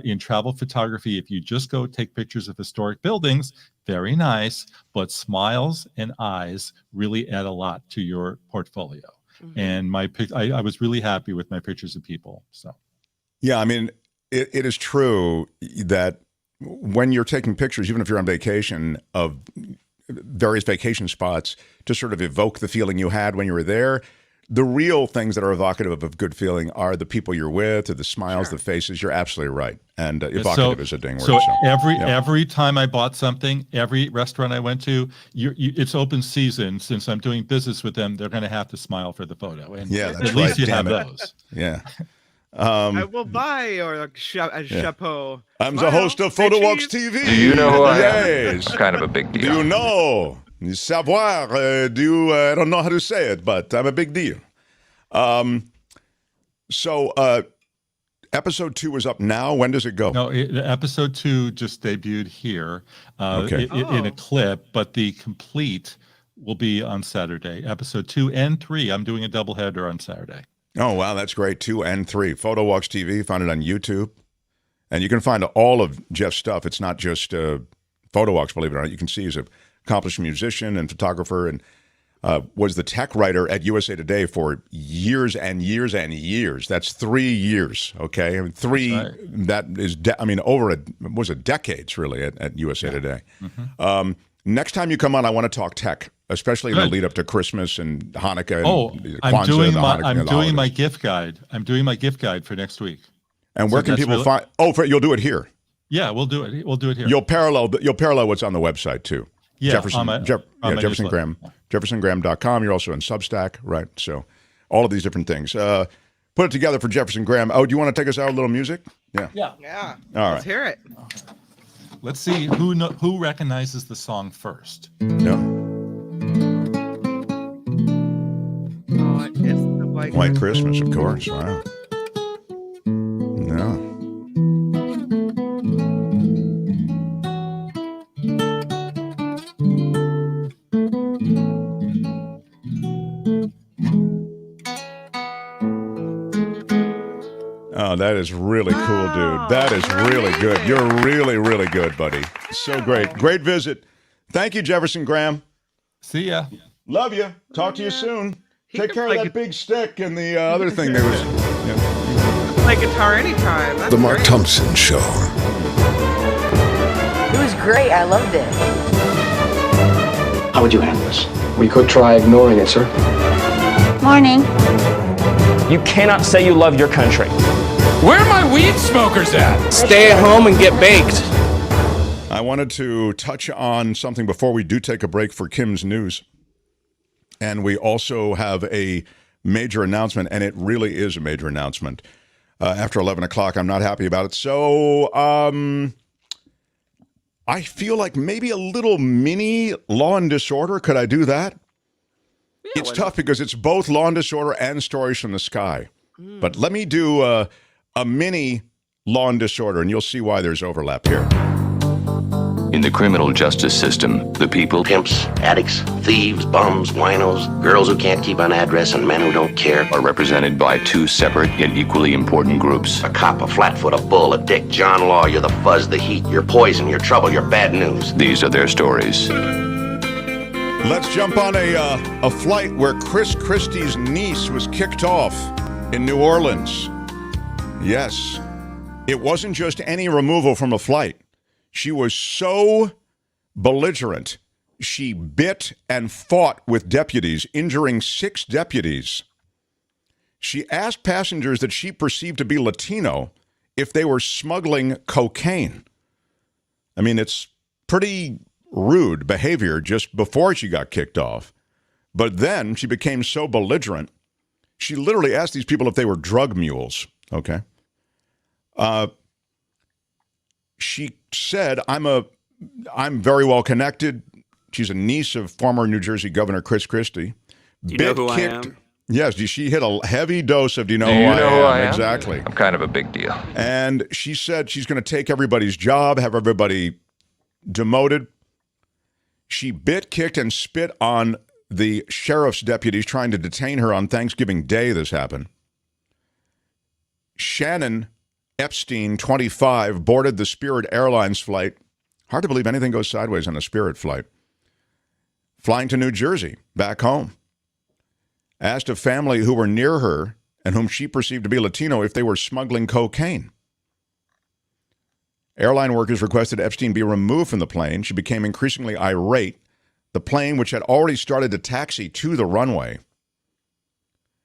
in travel photography, if you just go take pictures of historic buildings, very nice, but smiles and eyes really add a lot to your portfolio. Mm-hmm. And I was really happy with my pictures of people. So, yeah, I mean, it is true that when you're taking pictures, even if you're on vacation, of various vacation spots to sort of evoke the feeling you had when you were there, the real things that are evocative of good feeling are the people you're with, or the smiles, the faces. You're absolutely right. And evocative is a ding word. So every time I bought something, every restaurant I went to, it's open season. Since I'm doing business with them, they're going to have to smile for the photo. And yeah, that's at least you Damn have it. those. Yeah. I will buy a chapeau. I'm the host of PhotoWalks TV. Do you know who I am? Yes. It's kind of a big deal. Do you know? Savoir. I don't know how to say it, but I'm a big deal. So episode 2 is up now. When does it go? No, episode 2 just debuted here in a clip, but the complete will be on Saturday. Episode 2 and 3. I'm doing a doubleheader on Saturday. Oh, wow. That's great. 2 and 3. PhotoWalks TV. Find it on YouTube. And you can find all of Jeff's stuff. It's not just PhotoWalks, believe it or not. You can see he's an accomplished musician and photographer, and was the tech writer at USA Today for years and years and years. That's 3 years, okay? I mean, that is, over decades, really, at USA Today. Mm-hmm. Next time you come on, I want to talk tech, especially in the lead up to Christmas and Hanukkah and Kwanzaa. I'm doing my gift guide. I'm doing my gift guide for next week. And where can people find? You'll do it here. Yeah, we'll do it. We'll do it here. You'll parallel what's on the website too. Yeah, Jefferson Graham, jeffersongraham.com. You're also in Substack, right? So all of these different things. Put it together for Jefferson Graham. Oh, do you want to take us out with a little music? Yeah. Yeah. All right. Let's hear it. Let's see who recognizes the song first. No. Oh, it's the White Christmas, of course. Wow. No. Oh, that is really cool, dude. That is really good. You're really, really good, buddy. So great. Great visit. Thank you, Jefferson Graham. See ya. Love you. Talk to you soon. Take care of that big stick and the other thing there was. Play guitar anytime. That's The Mark great. Thompson Show. It was great. I loved it. How would you handle this? We could try ignoring it, sir. Morning. You cannot say you love your country. Where are my weed smokers at? Stay at home and get baked. I wanted to touch on something before we do take a break for Kim's news. And we also have a major announcement, and it really is a major announcement. after 11 o'clock. I'm not happy about it. So I feel like maybe a little mini Law and Disorder. Could I do that? Yeah, it's tough because it's both Law and Disorder and Stories from the Sky. But let me do a mini Law and Disorder, and you'll see why there's overlap here. In the criminal justice system, the people, pimps, addicts, thieves, bums, winos, girls who can't keep an address, and men who don't care, are represented by two separate yet equally important groups. A cop, a flatfoot, a bull, a dick, John Law, you're the fuzz, the heat, you're poison, you're trouble, you're bad news. These are their stories. Let's jump on a flight where Chris Christie's niece was kicked off in New Orleans. Yes, it wasn't just any removal from a flight. She was so belligerent, she bit and fought with deputies, injuring 6 deputies. She asked passengers that she perceived to be Latino if they were smuggling cocaine. I mean, it's pretty rude behavior just before she got kicked off. But then she became so belligerent, she literally asked these people if they were drug mules, okay? She said, I'm very well connected. She's a niece of former New Jersey Governor Chris Christie. Do you know who I am? Yes, she hit a heavy dose of, do you know, who I am? Exactly. I'm kind of a big deal. And she said she's going to take everybody's job, have everybody demoted. She bit, kicked, and spit on the sheriff's deputies trying to detain her on Thanksgiving Day. This happened. Shannon Epstein, 25, boarded the Spirit Airlines flight. Hard to believe anything goes sideways on a Spirit flight. Flying to New Jersey, back home. Asked a family who were near her and whom she perceived to be Latino if they were smuggling cocaine. Airline workers requested Epstein be removed from the plane. She became increasingly irate. The plane, which had already started to taxi to the runway,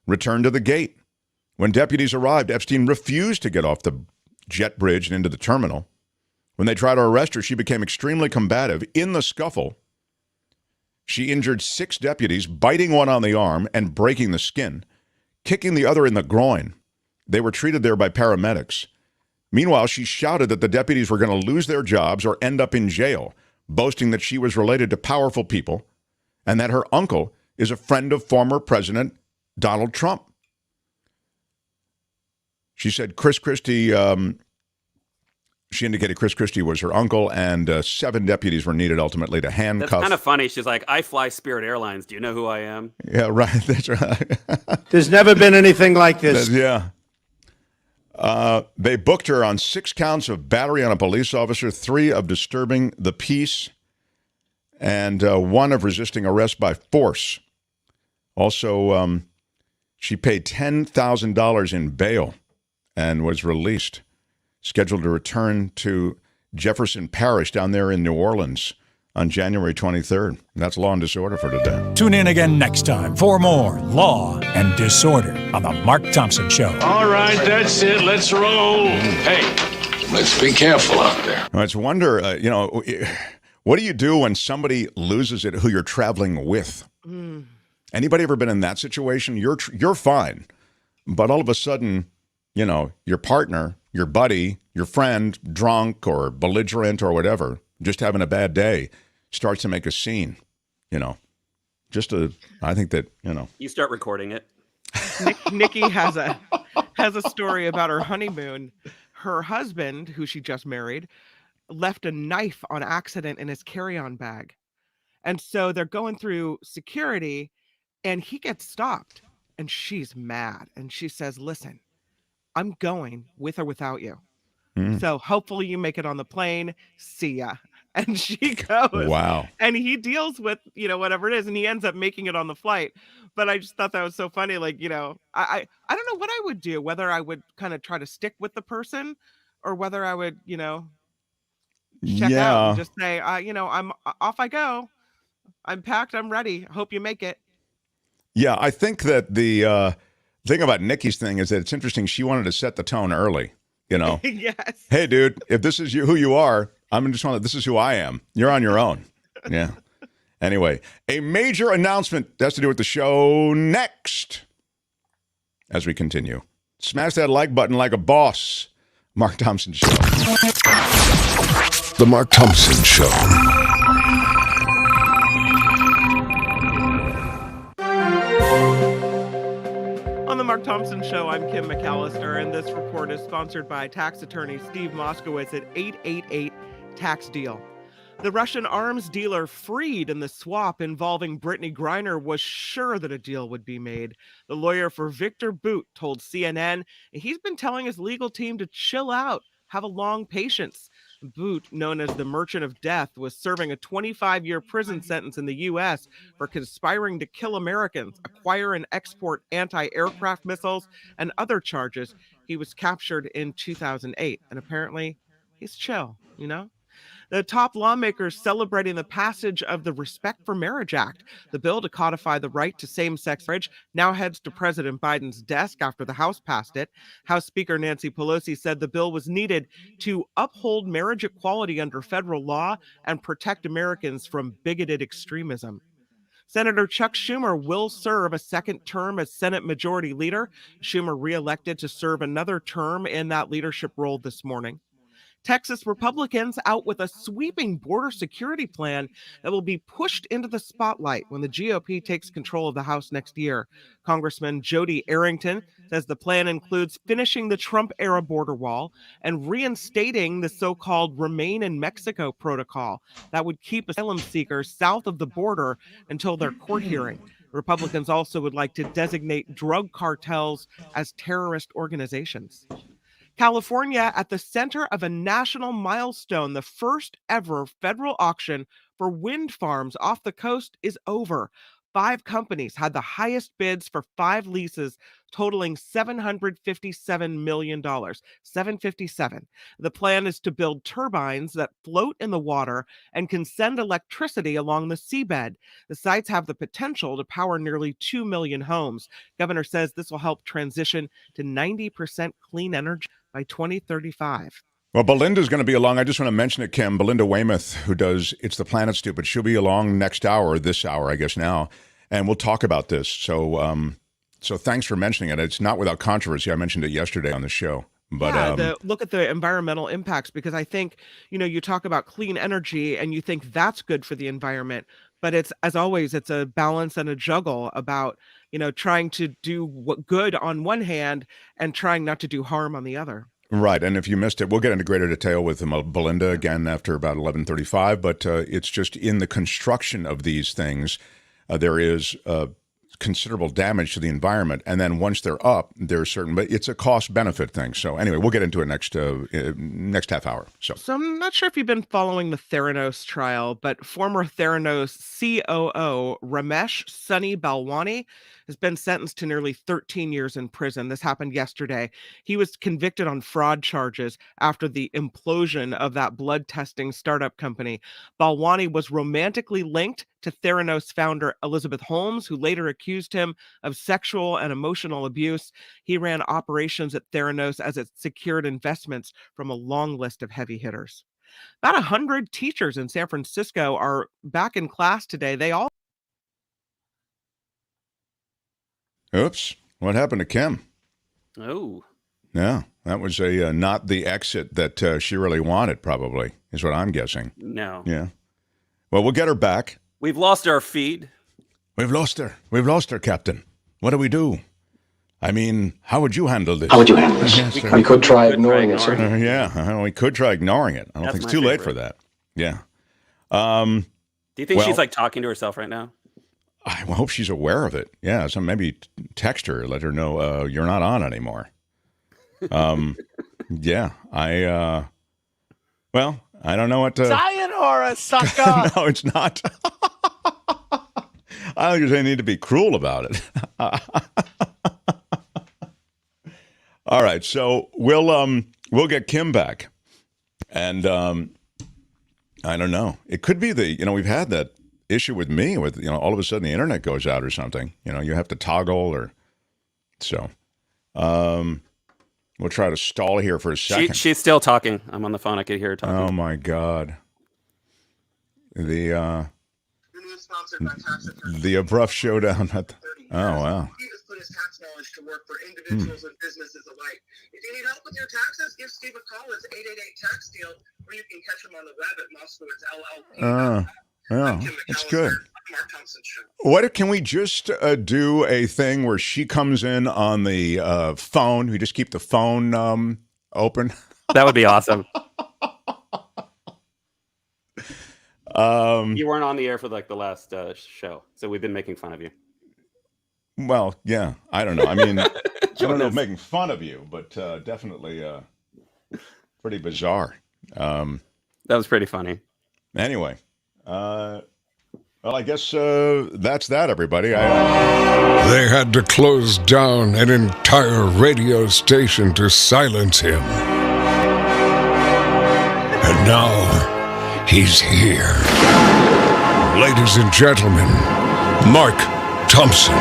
returned to the gate. When deputies arrived, Epstein refused to get off the jet bridge and into the terminal. When they tried to arrest her, she became extremely combative. In the scuffle, she injured 6 deputies, biting one on the arm and breaking the skin, kicking the other in the groin. They were treated there by paramedics. Meanwhile, she shouted that the deputies were going to lose their jobs or end up in jail, boasting that she was related to powerful people and that her uncle is a friend of former President Donald Trump. She said Chris Christie, she indicated Chris Christie was her uncle, and 7 deputies were needed ultimately to handcuff. That's kind of funny. She's like, I fly Spirit Airlines. Do you know who I am? Yeah, right. That's right. There's never been anything like this. Yeah. They booked her on 6 counts of battery on a police officer, 3 of disturbing the peace, and 1 of resisting arrest by force. Also, she paid $10,000 in bail and was released, scheduled to return to Jefferson Parish down there in New Orleans on January 23rd. That's Law and Disorder for today. Tune in again next time for more Law and Disorder on The Mark Thompson Show. All right, that's it. Let's roll. Hey, let's be careful out there. It's a wonder, what do you do when somebody loses it who you're traveling with? Anybody ever been in that situation? You're fine, but all of a sudden, your partner, your buddy, your friend, drunk or belligerent or whatever, just having a bad day, starts to make a scene, I think that, You start recording it. Nikki has a story about her honeymoon. Her husband, who she just married, left a knife on accident in his carry-on bag. And so they're going through security and he gets stopped and she's mad. And she says, listen, I'm going with or without you. So hopefully you make it on the plane. See ya. And she goes. Wow. And he deals with, whatever it is. And he ends up making it on the flight. But I just thought that was so funny. Like, I don't know what I would do, whether I would kind of try to stick with the person or whether I would, check out and just say, I'm off I go. I'm packed. I'm ready. Hope you make it. Yeah, I think that the thing about Nikki's thing is that it's interesting. She wanted to set the tone early, Yes. Hey, dude, if this is who you are, this is who I am. You're on your own. Yeah. Anyway, a major announcement has to do with the show next as we continue. Smash that like button like a boss. Mark Thompson Show. The Mark Thompson Show. On the Mark Thompson Show, I'm Kim McAllister, and this report is sponsored by tax attorney Steve Moskowitz at 888 Tax Deal. The Russian arms dealer freed in the swap involving Brittney Griner was sure that a deal would be made. The lawyer for Victor Bout told CNN he's been telling his legal team to chill out, have a long patience. Bout, known as the Merchant of Death, was serving a 25-year prison sentence in the U.S. for conspiring to kill Americans, acquire and export anti-aircraft missiles, and other charges. He was captured in 2008, and apparently he's chill, you know? The top lawmakers celebrating the passage of the Respect for Marriage Act. The bill to codify the right to same-sex marriage now heads to President Biden's desk after the House passed it. House Speaker Nancy Pelosi said the bill was needed to uphold marriage equality under federal law and protect Americans from bigoted extremism. Senator Chuck Schumer will serve a second term as Senate Majority Leader. Schumer reelected to serve another term in that leadership role this morning. Texas Republicans out with a sweeping border security plan that will be pushed into the spotlight when the GOP takes control of the House next year. Congressman Jody Arrington says the plan includes finishing the Trump-era border wall and reinstating the so-called Remain in Mexico protocol that would keep asylum seekers south of the border until their court hearing. Republicans also would like to designate drug cartels as terrorist organizations. California at the center of a national milestone. The first ever federal auction for wind farms off the coast is over. 5 companies had the highest bids for 5 leases totaling $757 million. $757. The plan is to build turbines that float in the water and can send electricity along the seabed. The sites have the potential to power nearly 2 million homes. Governor says this will help transition to 90% clean energy by 2035. Well, Belinda's going to be along. I just want to mention it, Kim. Belinda Waymouth, who does It's the Planet Stupid, she'll be along next hour, this hour, I guess now, and we'll talk about this. So thanks for mentioning it. It's not without controversy. I mentioned it yesterday on the show. But look at the environmental impacts, because I think, you talk about clean energy and you think that's good for the environment, but it's, as always, it's a balance and a juggle about, trying to do what good on one hand and trying not to do harm on the other. Right, and if you missed it, we'll get into greater detail with Belinda again after about 11:35, but it's just in the construction of these things, there is considerable damage to the environment, and then once they're up, there's certain, but it's a cost-benefit thing. So anyway, we'll get into it next half hour. So I'm not sure if you've been following the Theranos trial, but former Theranos COO Ramesh Sunny Balwani has been sentenced to nearly 13 years in prison. This happened yesterday. He was convicted on fraud charges after the implosion of that blood testing startup company. Balwani was romantically linked to Theranos founder Elizabeth Holmes, who later accused him of sexual and emotional abuse. He ran operations at Theranos as it secured investments from a long list of heavy hitters. About 100 teachers in San Francisco are back in class today. They all... Oops, what happened to Kim? Oh. Yeah, that was a not the exit that she really wanted, probably, is what I'm guessing. No. Yeah. Well, we'll get her back. We've lost our feed. We've lost her. We've lost her, Captain. What do we do? I mean, how would you handle this? How would you handle this? We could try ignoring it, sir. We could try ignoring it. I don't think it's too late for that. Yeah. Do you think she's like talking to herself right now? I hope she's aware of it. Yeah, so maybe text her, let her know you're not on anymore. Yeah, well, I don't know what to... Sayonara, sucker! No, it's not. I don't think they need to be cruel about it. All right, so we'll get Kim back, and I don't know. It could be we've had that issue with me with all of a sudden the internet goes out or something. You have to toggle or so. We'll try to stall here for a second. She's still talking. I'm on the phone. I could hear her talking. Oh my God. The abrupt showdown. Oh wow. knowledge to work for individuals and businesses alike. If you need help with your taxes, give Steve a call. It's 888-TAX-DEAL, or you can catch him on the web at Moskowitz LLP. Yeah, it's good. What can we just do a thing where she comes in on the phone? We just keep the phone open. That would be awesome. You weren't on the air for like the last show, so we've been making fun of you. Well, yeah, I don't know. I mean, I don't know if making fun of you, but definitely pretty bizarre. That was pretty funny. Anyway, well, I guess that's that, everybody. They had to close down an entire radio station to silence him. And now he's here. Ladies and gentlemen, Mark Thompson.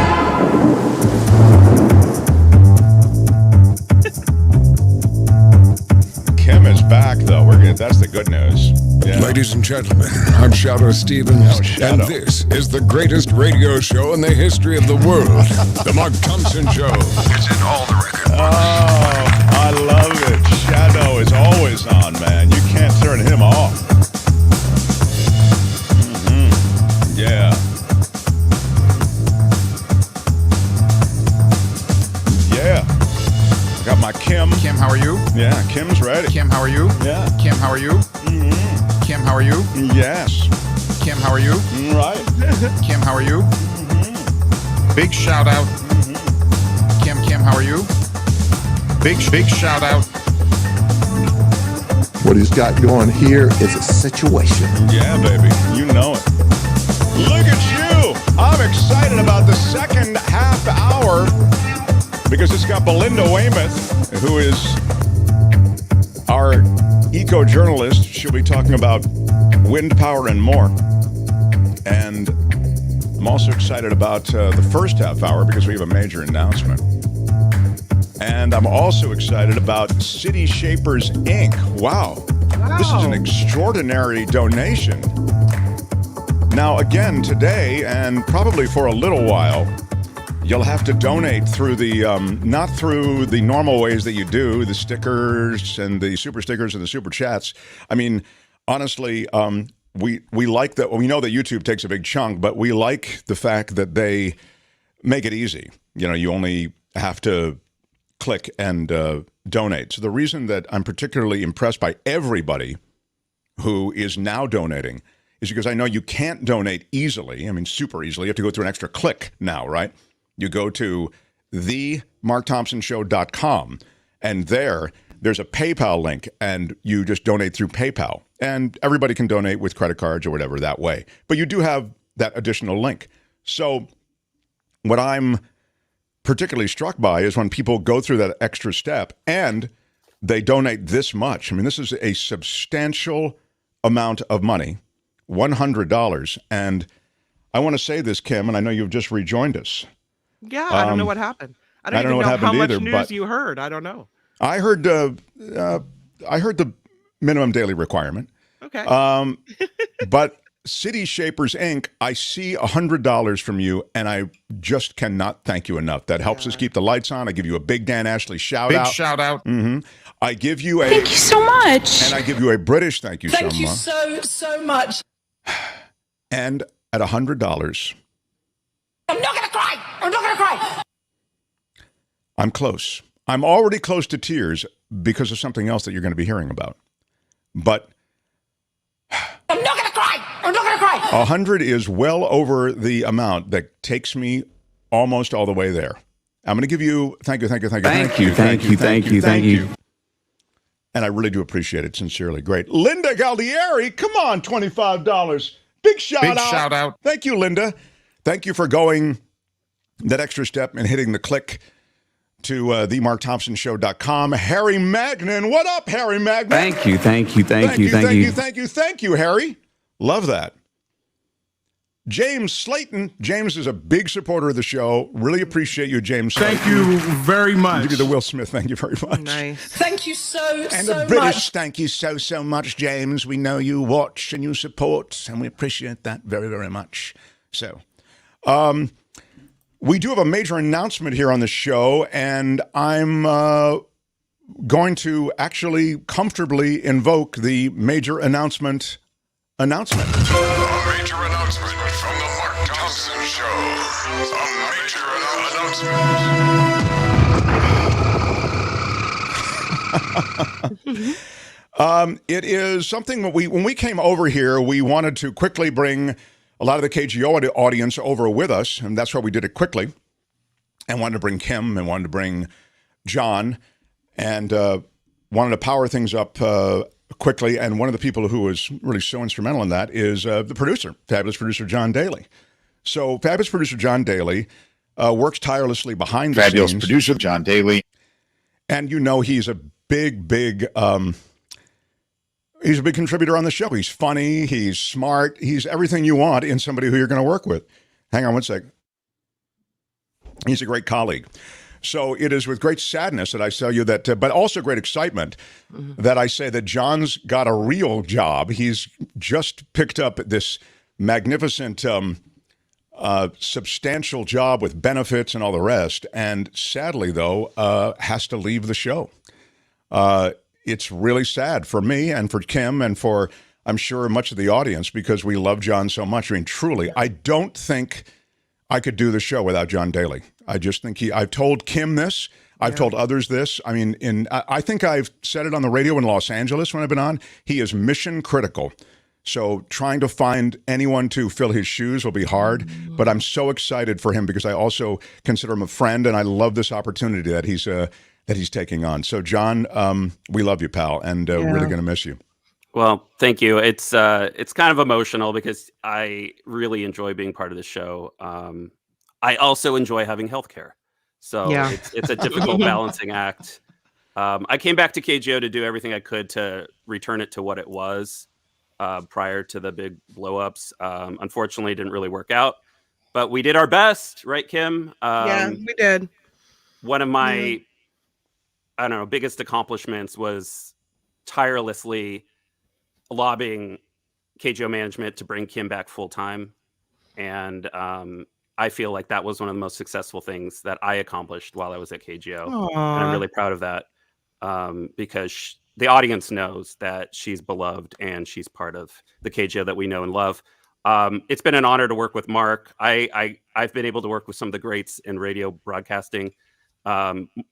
Kim is back, though. That's the good news. Yeah. Ladies and gentlemen, I'm Shadow Stevens, and this is the greatest radio show in the history of the world, The Mark Thompson Show. It's in all the record books. Oh, I love it. Shadow is always on, man. You can't turn him off. Mm-hmm. Yeah. Yeah. Got my Kim. Kim, how are you? Yeah, Kim's ready. Kim, how are you? Yeah. Kim, how are you? Mm-hmm. Kim, how are you? Yes. Kim, how are you? Right. Kim, how are you? Mm-hmm. Big shout out. Mm-hmm. Kim, how are you? Big shout out. What he's got going here is a situation. Yeah, baby. You know it. Look at you. I'm excited about the second half hour because it's got Belinda Waymouth, who is our eco-journalist. She'll be talking about wind power and more. And I'm also excited about the first half hour because we have a major announcement. And I'm also excited about City Shapers, Inc. Wow. This is an extraordinary donation. Now, again, today, and probably for a little while, you'll have to donate through the, not through the normal ways that you do, the stickers and the super stickers and the super chats. I mean, honestly, we like that. We know that YouTube takes a big chunk, but we like the fact that they make it easy. You know, you only have to click and donate. So the reason that I'm particularly impressed by everybody who is now donating is because I know you can't donate easily. I mean, super easily. You have to go through an extra click now, right? You go to themarkthompsonshow.com, and there's a PayPal link, and you just donate through PayPal. And everybody can donate with credit cards or whatever that way. But you do have that additional link. So what I'm particularly struck by is when people go through that extra step and they donate this much. I mean, this is a substantial amount of money, $100. And I want to say this, Kim, and I know you've just rejoined us. Yeah, I don't know what happened. I don't even know how much news you heard. I don't know. I heard the minimum daily requirement. Okay. But City Shapers, Inc., I see $100 from you, and I just cannot thank you enough. That helps us keep the lights on. I give you a big Dan Ashley shout out. Big shout out. Mm-hmm. I give you a... Thank you so much. And I give you a British thank you so much. Thank you so much. And at $100... I'm not going to cry. I'm not going to cry. I'm close. I'm already close to tears because of something else that you're going to be hearing about. But... I'm not going to cry. I'm not going to cry. 100 is well over the amount that takes me almost all the way there. I'm going to give you thank you. And I really do appreciate it sincerely. Great. Linda Galdieri, come on, $25. Big shout out. Thank you, Linda. Thank you for going that extra step and hitting the click to themarkthompsonshow.com. Harry Magnan. What up, Harry Magnan? Thank you, Harry. Love that. James Slayton. James is a big supporter of the show. Really appreciate you, James Slayton. Thank you very much. I'll give you the Will Smith. Thank you very much. Nice. Thank you so much. And the British thank you so much, James. We know you watch and you support, and we appreciate that very, very much. So, we do have a major announcement here on the show, and I'm going to actually comfortably invoke the major announcement. A major announcement from the Mark Thompson Show. A major announcement. It is something that when we came over here, we wanted to quickly bring a lot of the KGO audience over with us, and that's why we did it quickly. And wanted to bring Kim and wanted to bring John, and wanted to power things up quickly. And one of the people who was really so instrumental in that is the producer, fabulous producer John Daly. So fabulous producer John Daly works tirelessly behind the scenes. Fabulous producer John Daly. And he's a big he's a big contributor on the show. He's funny, he's smart, he's everything you want in somebody who you're going to work with. Hang on one sec. He's a great colleague. So it is with great sadness that I tell you that, but also great excitement, that I say that John's got a real job. He's just picked up this magnificent, substantial job with benefits and all the rest. And sadly, though, has to leave the show. It's really sad for me and for Kim and for, I'm sure, much of the audience, because we love John so much. I mean, truly, I don't think I could do the show without John Daly. I just think I've told Kim this. I've told others this. I mean, I think I've said it on the radio in Los Angeles when I've been on. He is mission critical. So trying to find anyone to fill his shoes will be hard. But I'm so excited for him because I also consider him a friend, and I love this opportunity that he's taking on. So John, we love you, pal, and really going to miss you. Well, thank you. It's kind of emotional because I really enjoy being part of the show. I also enjoy having healthcare, so it's a difficult balancing act. I came back to KGO to do everything I could to return it to what it was prior to the big blowups. Unfortunately, it didn't really work out, but we did our best, right, Kim? Yeah, we did. One of my, biggest accomplishments was tirelessly lobbying KGO management to bring Kim back full time, and I feel like that was one of the most successful things that I accomplished while I was at KGO. Aww. And I'm really proud of that because the audience knows that she's beloved and she's part of the KGO that we know and love. It's been an honor to work with Mark. I've been able to work with some of the greats in radio broadcasting.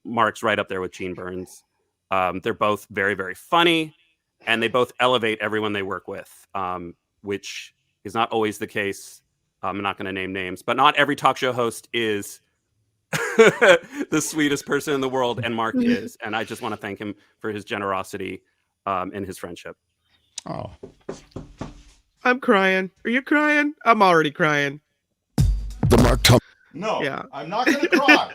Mark's right up there with Gene Burns. They're both very, very funny, and they both elevate everyone they work with, which is not always the case. I'm not going to name names, but not every talk show host is the sweetest person in the world, and Mark is. And I just want to thank him for his generosity and his friendship. Oh, I'm crying. Are you crying? I'm already crying. The Mark Thompson. No, I'm not going to cry.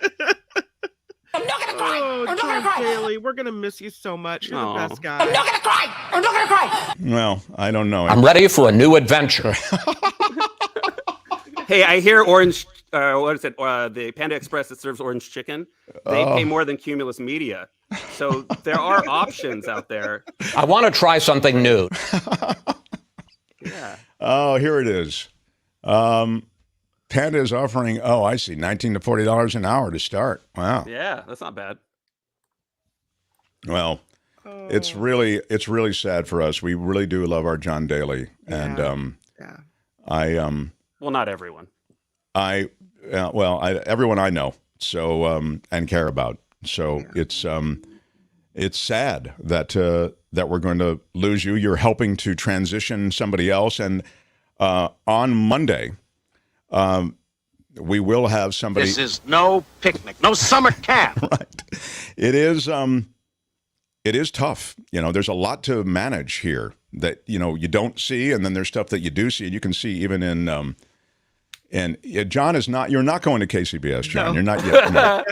I'm not gonna cry. Oh, I'm not gonna John cry. Daly, we're gonna miss you so much. You're the best guy. I'm not gonna cry. I'm not gonna cry. Well, I don't know. I'm ready for a new adventure. Hey, I hear Orange. What is it? The Panda Express that serves orange chicken. They pay more than Cumulus Media, so there are options out there. I want to try something new. Yeah. Oh, here it is. Panda is offering, I see, $19 to $40 an hour to start. Wow. Yeah, that's not bad. Well, it's really sad for us. We really do love our John Daly, and well, not everyone. Everyone I know, so and care about. So it's sad that we're going to lose you. You're helping to transition somebody else, and on Monday. We will have somebody. This is no picnic, no summer camp. Right. It is tough. There's a lot to manage here that, you don't see. And then there's stuff that you do see. And you can see even in, John is not, you're not going to KCBS, John. No. You're not yet. No.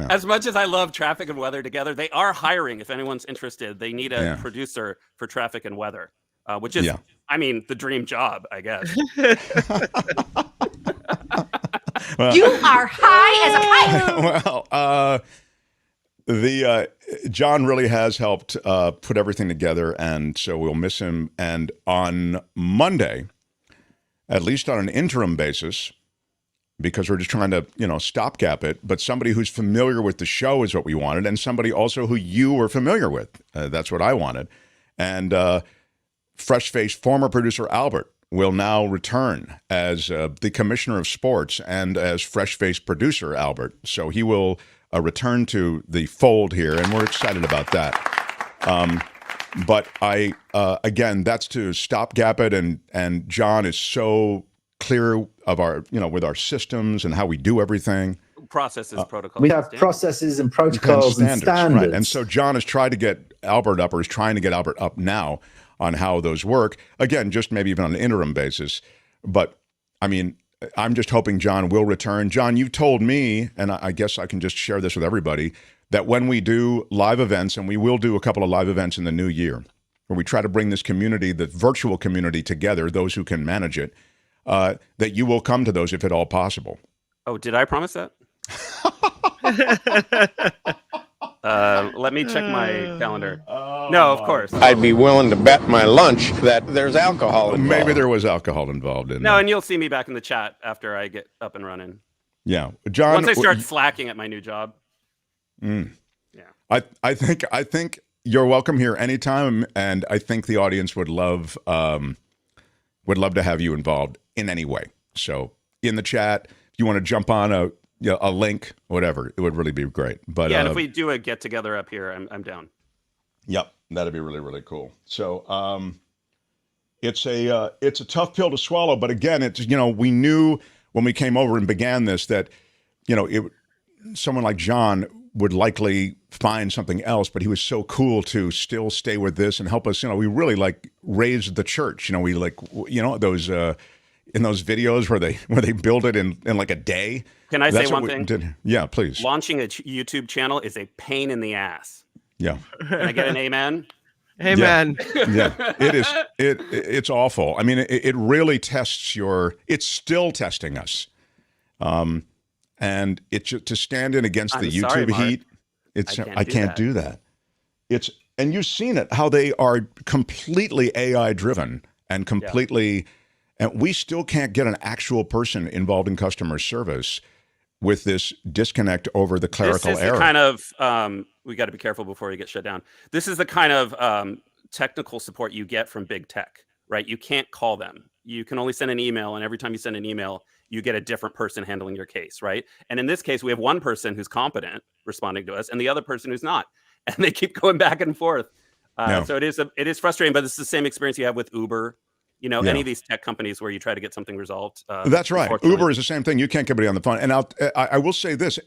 As much as I love traffic and weather together, they are hiring. If anyone's interested, they need a producer for traffic and weather, which is, the dream job, I guess. Well, you are high as a kite. John really has helped put everything together, and so we'll miss him. And on Monday, at least on an interim basis, because we're just trying to, stopgap it. But somebody who's familiar with the show is what we wanted, and somebody also who you were familiar with. That's what I wanted. And fresh-faced former producer Albert will now return as the commissioner of sports and as fresh-faced producer Albert. So he will return to the fold here, and we're excited about that. But again, that's to stopgap it, and John is so clear of our, with our systems and how we do everything. Processes, protocols. We have processes and protocols and standards. Right. And so John has tried to get Albert up, or is trying to get Albert up now on how those work. Again, just maybe even on an interim basis. But, I mean, I'm just hoping John will return. John, you told me, and I guess I can just share this with everybody, that when we do live events, and we will do a couple of live events in the new year, where we try to bring this community, the virtual community, together, those who can manage it, that you will come to those if at all possible. Oh, did I promise that? Let me check my calendar. No, of course. I'd be willing to bet my lunch that there's alcohol involved. Maybe there was alcohol involved in No, and you'll see me back in the chat after I get up and running. Yeah. John, once I start slacking at my new job. Yeah. I think you're welcome here anytime, and I think the audience would love to have you involved in any way. So in the chat, if you want to jump on a link, whatever, it would really be great. But yeah, and if we do a get together up here, I'm down. Yep, that'd be really, really cool. So it's a tough pill to swallow, but again, it's we knew when we came over and began this that someone like John would likely find something else, but he was so cool to still stay with this and help us. We really raised the church. We those in those videos where they build it in like a day. Can I say one thing? Yeah, please. Launching a YouTube channel is a pain in the ass. Yeah. Can I get an amen? Amen. Yeah, it is. It's awful. I mean, it really tests it's still testing us. And it's to stand in against the YouTube heat. I can't do that. And you've seen it, how they are completely AI driven and completely, and we still can't get an actual person involved in customer service with this disconnect over the clerical this is error. The kind of, we got to be careful before you get shut down. This is the kind of technical support you get from big tech, right? You can't call them. You can only send an email, and every time you send an email, you get a different person handling your case, right? And in this case, we have one person who's competent responding to us and the other person who's not. And they keep going back and forth. So it is frustrating, but it's the same experience you have with Uber, any of these tech companies where you try to get something resolved. That's right. Uber is the same thing. You can't get anybody on the phone. And I will say this,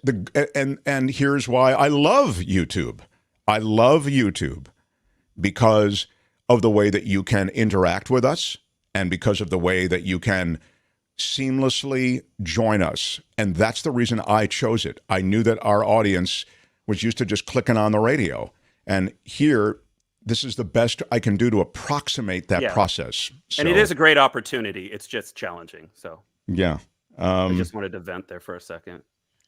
and here's why I love YouTube. I love YouTube because of the way that you can interact with us and because of the way that you can seamlessly join us. And that's the reason I chose it. I knew that our audience was used to just clicking on the radio. And here, this is the best I can do to approximate that process. So, and it is a great opportunity. It's just challenging. So yeah. I just wanted to vent there for a second.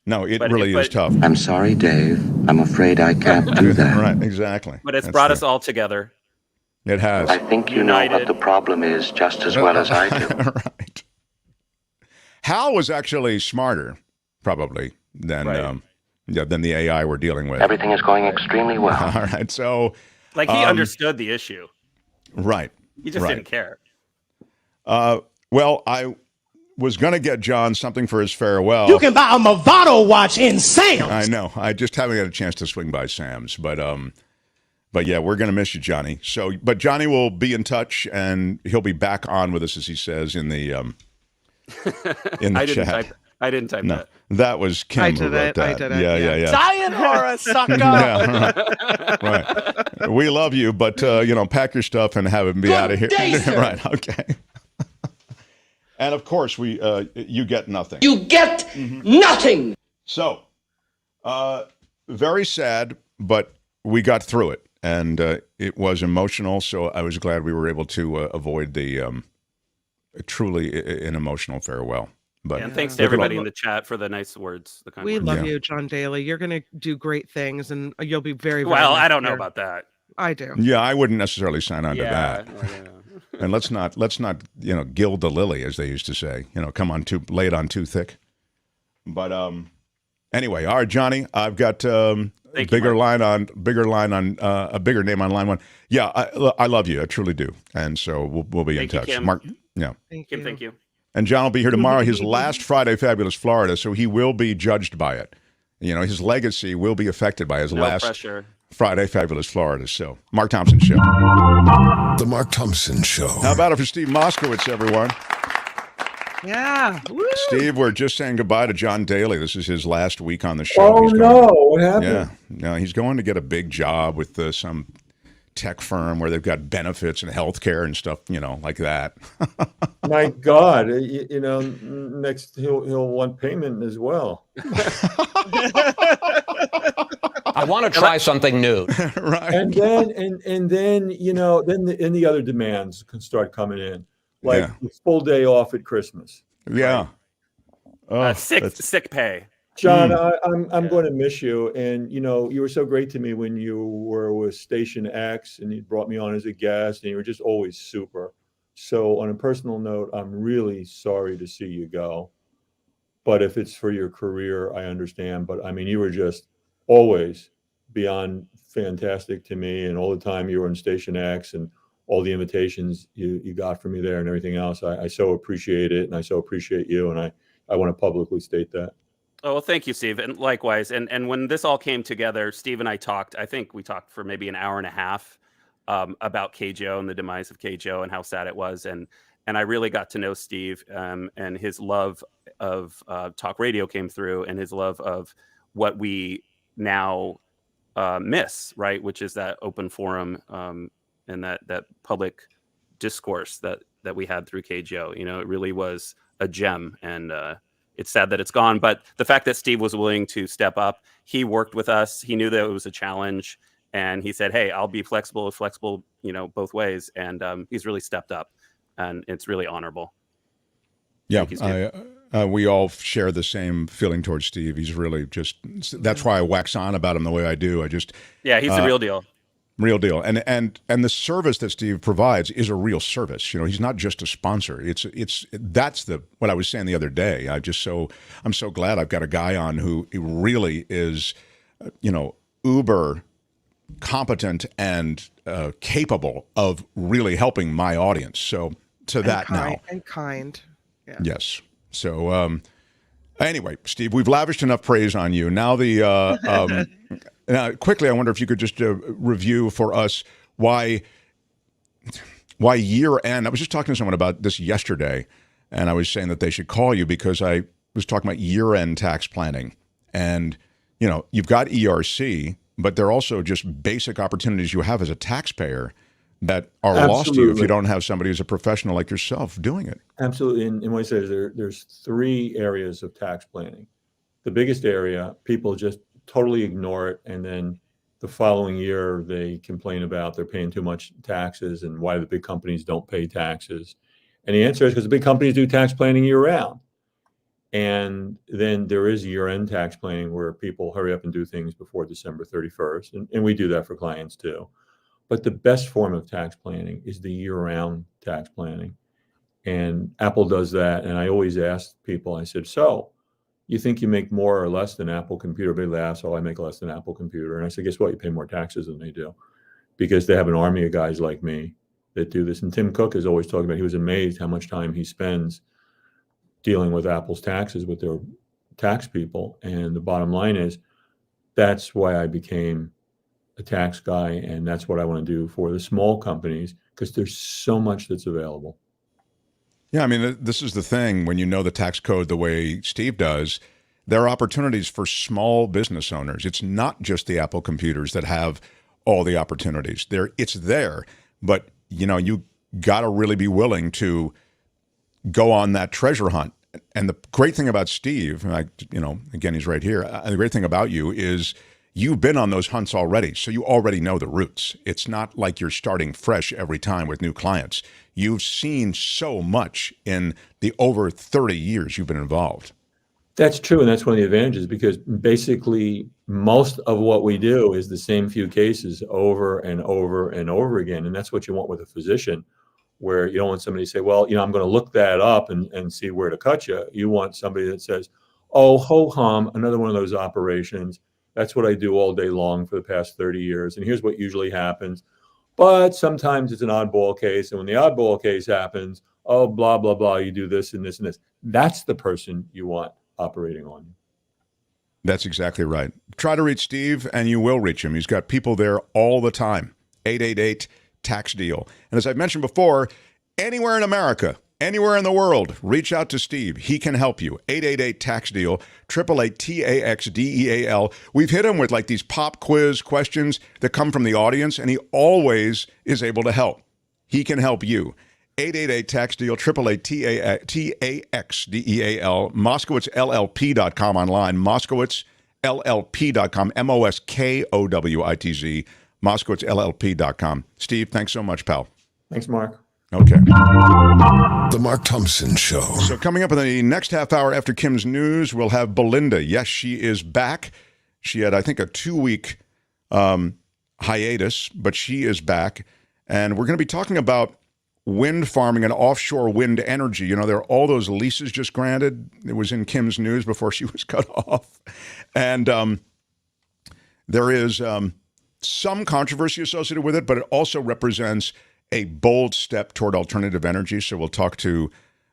No, it really is tough. I'm sorry, Dave. I'm afraid I can't do that. Right, exactly. But it's brought us all together. It has. I think you know what the problem is just as well as I do. Right. Hal was actually smarter, probably, than the AI we're dealing with. Everything is going extremely well. All right, so... he understood the issue. Right. He just didn't care. Well, I was going to get John something for his farewell. You can buy a Movado watch in Sam's. I know. I just haven't had a chance to swing by Sam's. But yeah, we're going to miss you, Johnny. But Johnny will be in touch, and he'll be back on with us, as he says, in the chat. I didn't type that. That was Kim who wrote that. I did it. Yeah. Sayonara, sucker. Yeah, right. We love you, but pack your stuff and have him be out of here. Right. Okay. And of course, you get nothing. You get nothing. So, very sad, but we got through it, and it was emotional. So I was glad we were able to avoid the truly an emotional farewell. But and thanks to everybody in the chat for the nice words. We love you, John Daly. You're going to do great things, and you'll be very, very well. I don't know about that. I do. Yeah, I wouldn't necessarily sign on to that. And let's not gild the lily, as they used to say. Come on lay it on too thick. But anyway, all right, Johnny, I've got a bigger name on line one. Yeah, I love you. I truly do. And so we'll be in touch. Kim. Mark, yeah. Thank you. And John will be here tomorrow, his last Friday Fabulous Florida, so he will be judged by it. You know, his legacy will be affected by his last pressure. Friday Fabulous Florida. So, Mark Thompson Show. The Mark Thompson Show. How about it for Steve Moskowitz, everyone? Yeah. Woo. Steve, we're just saying goodbye to John Daly. This is his last week on the show. Oh, no. What happened? Yeah. No, he's going to get a big job with some tech firm where they've got benefits and health care and stuff, like that. My God, next he'll want payment as well. I want to try something new. Right. And then then the other demands can start coming in, like full day off at Christmas. Yeah. Right? Sick pay. John, I'm going to miss you. And, you were so great to me when you were with Station X and you brought me on as a guest and you were just always super. So on a personal note, I'm really sorry to see you go. But if it's for your career, I understand. But I mean, you were just always beyond fantastic to me. And all the time you were in Station X and all the invitations you got from me there and everything else. I so appreciate it. And I so appreciate you. And I want to publicly state that. Oh, well, thank you, Steve. And likewise. And when this all came together, Steve and I talked, I think we talked for maybe an hour and a half about KGO and the demise of KGO and how sad it was. And I really got to know Steve and his love of talk radio came through and his love of what we now miss, right? Which is that open forum and that public discourse that we had through KGO. It really was a gem, and it's sad that it's gone. But the fact that Steve was willing to step up, he worked with us. He knew that it was a challenge, and he said, "Hey, I'll be flexible, both ways." And he's really stepped up, and it's really honorable. Yeah, we all share the same feeling towards Steve. He's really that's why I wax on about him the way I do. He's the real deal. Real deal. And the service that Steve provides is a real service. He's not just a sponsor. That's what I was saying the other day. I'm so glad I've got a guy on who really is, uber competent and capable of really helping my audience. So now. And kind. Yeah. Yes. So anyway, Steve, we've lavished enough praise on you. Now quickly, I wonder if you could just review for us why year end. I was just talking to someone about this yesterday, and I was saying that they should call you because I was talking about year end tax planning. And, you've got ERC, but they're also just basic opportunities you have as a taxpayer that are lost to you if you don't have somebody who's a professional like yourself doing it. Absolutely. And what I say is there's 3 areas of tax planning. The biggest area, people just totally ignore it, and then the following year they complain about they're paying too much taxes and why the big companies don't pay taxes. And the answer is because the big companies do tax planning year round. And then there is year-end tax planning where people hurry up and do things before December 31st. And we do that for clients too. But the best form of tax planning is the year-round tax planning. And Apple does that. And I always ask people, I said, so you think you make more or less than Apple Computer? Everybody laughs, I make less than Apple Computer. And I said, guess what? You pay more taxes than they do because they have an army of guys like me that do this. And Tim Cook is always talking about, he was amazed how much time he spends dealing with Apple's taxes with their tax people. And the bottom line is that's why I became a tax guy. And that's what I want to do for the small companies because there's so much that's available. Yeah, I mean, this is the thing. When you know the tax code the way Steve does, there are opportunities for small business owners. It's not just the Apple computers that have all the opportunities. It's there, but you got to really be willing to go on that treasure hunt. And the great thing about Steve, again, he's right here. The great thing about you is you've been on those hunts already, so you already know the routes. It's not like you're starting fresh every time with new clients. You've seen so much in the over 30 years you've been involved. That's true, and that's one of the advantages because basically most of what we do is the same few cases over and over and over again, and that's what you want with a physician, where you don't want somebody to say, well, I'm going to look that up and see where to cut you. You want somebody that says, Oh, ho-hum, another one of those operations. That's what I do all day long for the past 30 years. And here's what usually happens. But sometimes it's an oddball case. And when the oddball case happens, oh, blah, blah, blah, you do this and this and this. That's the person you want operating on you. That's exactly right. Try to reach Steve, and you will reach him. He's got people there all the time. 888-TAX-DEAL. And as I mentioned before, anywhere in America, anywhere in the world, reach out to Steve. He can help you. 888-TAX-DEAL, 888-TAX-DEAL. We've hit him with like these pop quiz questions that come from the audience, and he always is able to help. He can help you. 888-TAX-DEAL, 888-TAX-DEAL, MoskowitzLLP.com online, MoskowitzLLP.com, Moskowitz, MoskowitzLLP.com. Steve, thanks so much, pal. Thanks, Mark. Okay. The Mark Thompson Show. So coming up in the next half hour after Kim's news, we'll have Belinda. Yes, she is back. She had, I think, a 2-week hiatus, but she is back. And we're going to be talking about wind farming and offshore wind energy. You know, there are all those leases just granted. It was in Kim's news before she was cut off. And there is some controversy associated with it, but it also represents a bold step toward alternative energy. So we'll talk to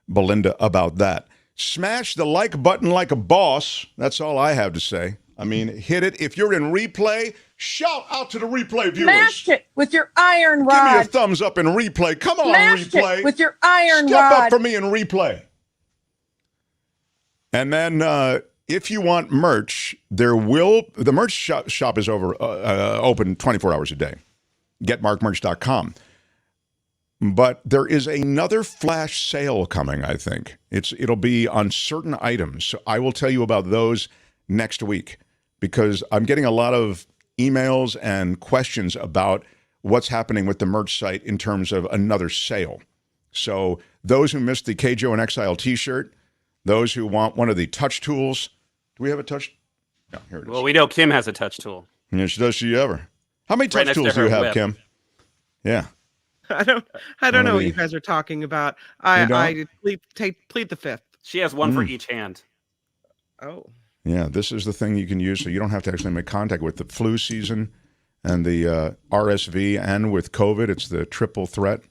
Belinda about that. Smash the like button like a boss. That's all I have to say. I mean, hit it. If you're in replay, shout out to the replay viewers. Smash it with your iron rod. Give me a thumbs up in replay. Come on, Smash replay. It with your iron Step rod. up for me in replay. And then if you want merch, the merch shop is open 24 hours a day. GetMarkMerch.com. But there is another flash sale coming, I think. It'll be on certain items. So I will tell you about those next week, because I'm getting a lot of emails and questions about what's happening with the merch site in terms of another sale. So those who missed the KJO and Exile t-shirt, those who want one of the touch tools. Do we have a touch? No, here it is. Well, we know Kim has a touch tool. Yes, does she ever? How many touch tools do you have, Kim? Yeah. I don't know what you guys are talking about. I plead the fifth. She has one for each hand. Oh. Yeah, this is the thing you can use so you don't have to actually make contact with the flu season and the RSV, and with COVID, it's the triple threat.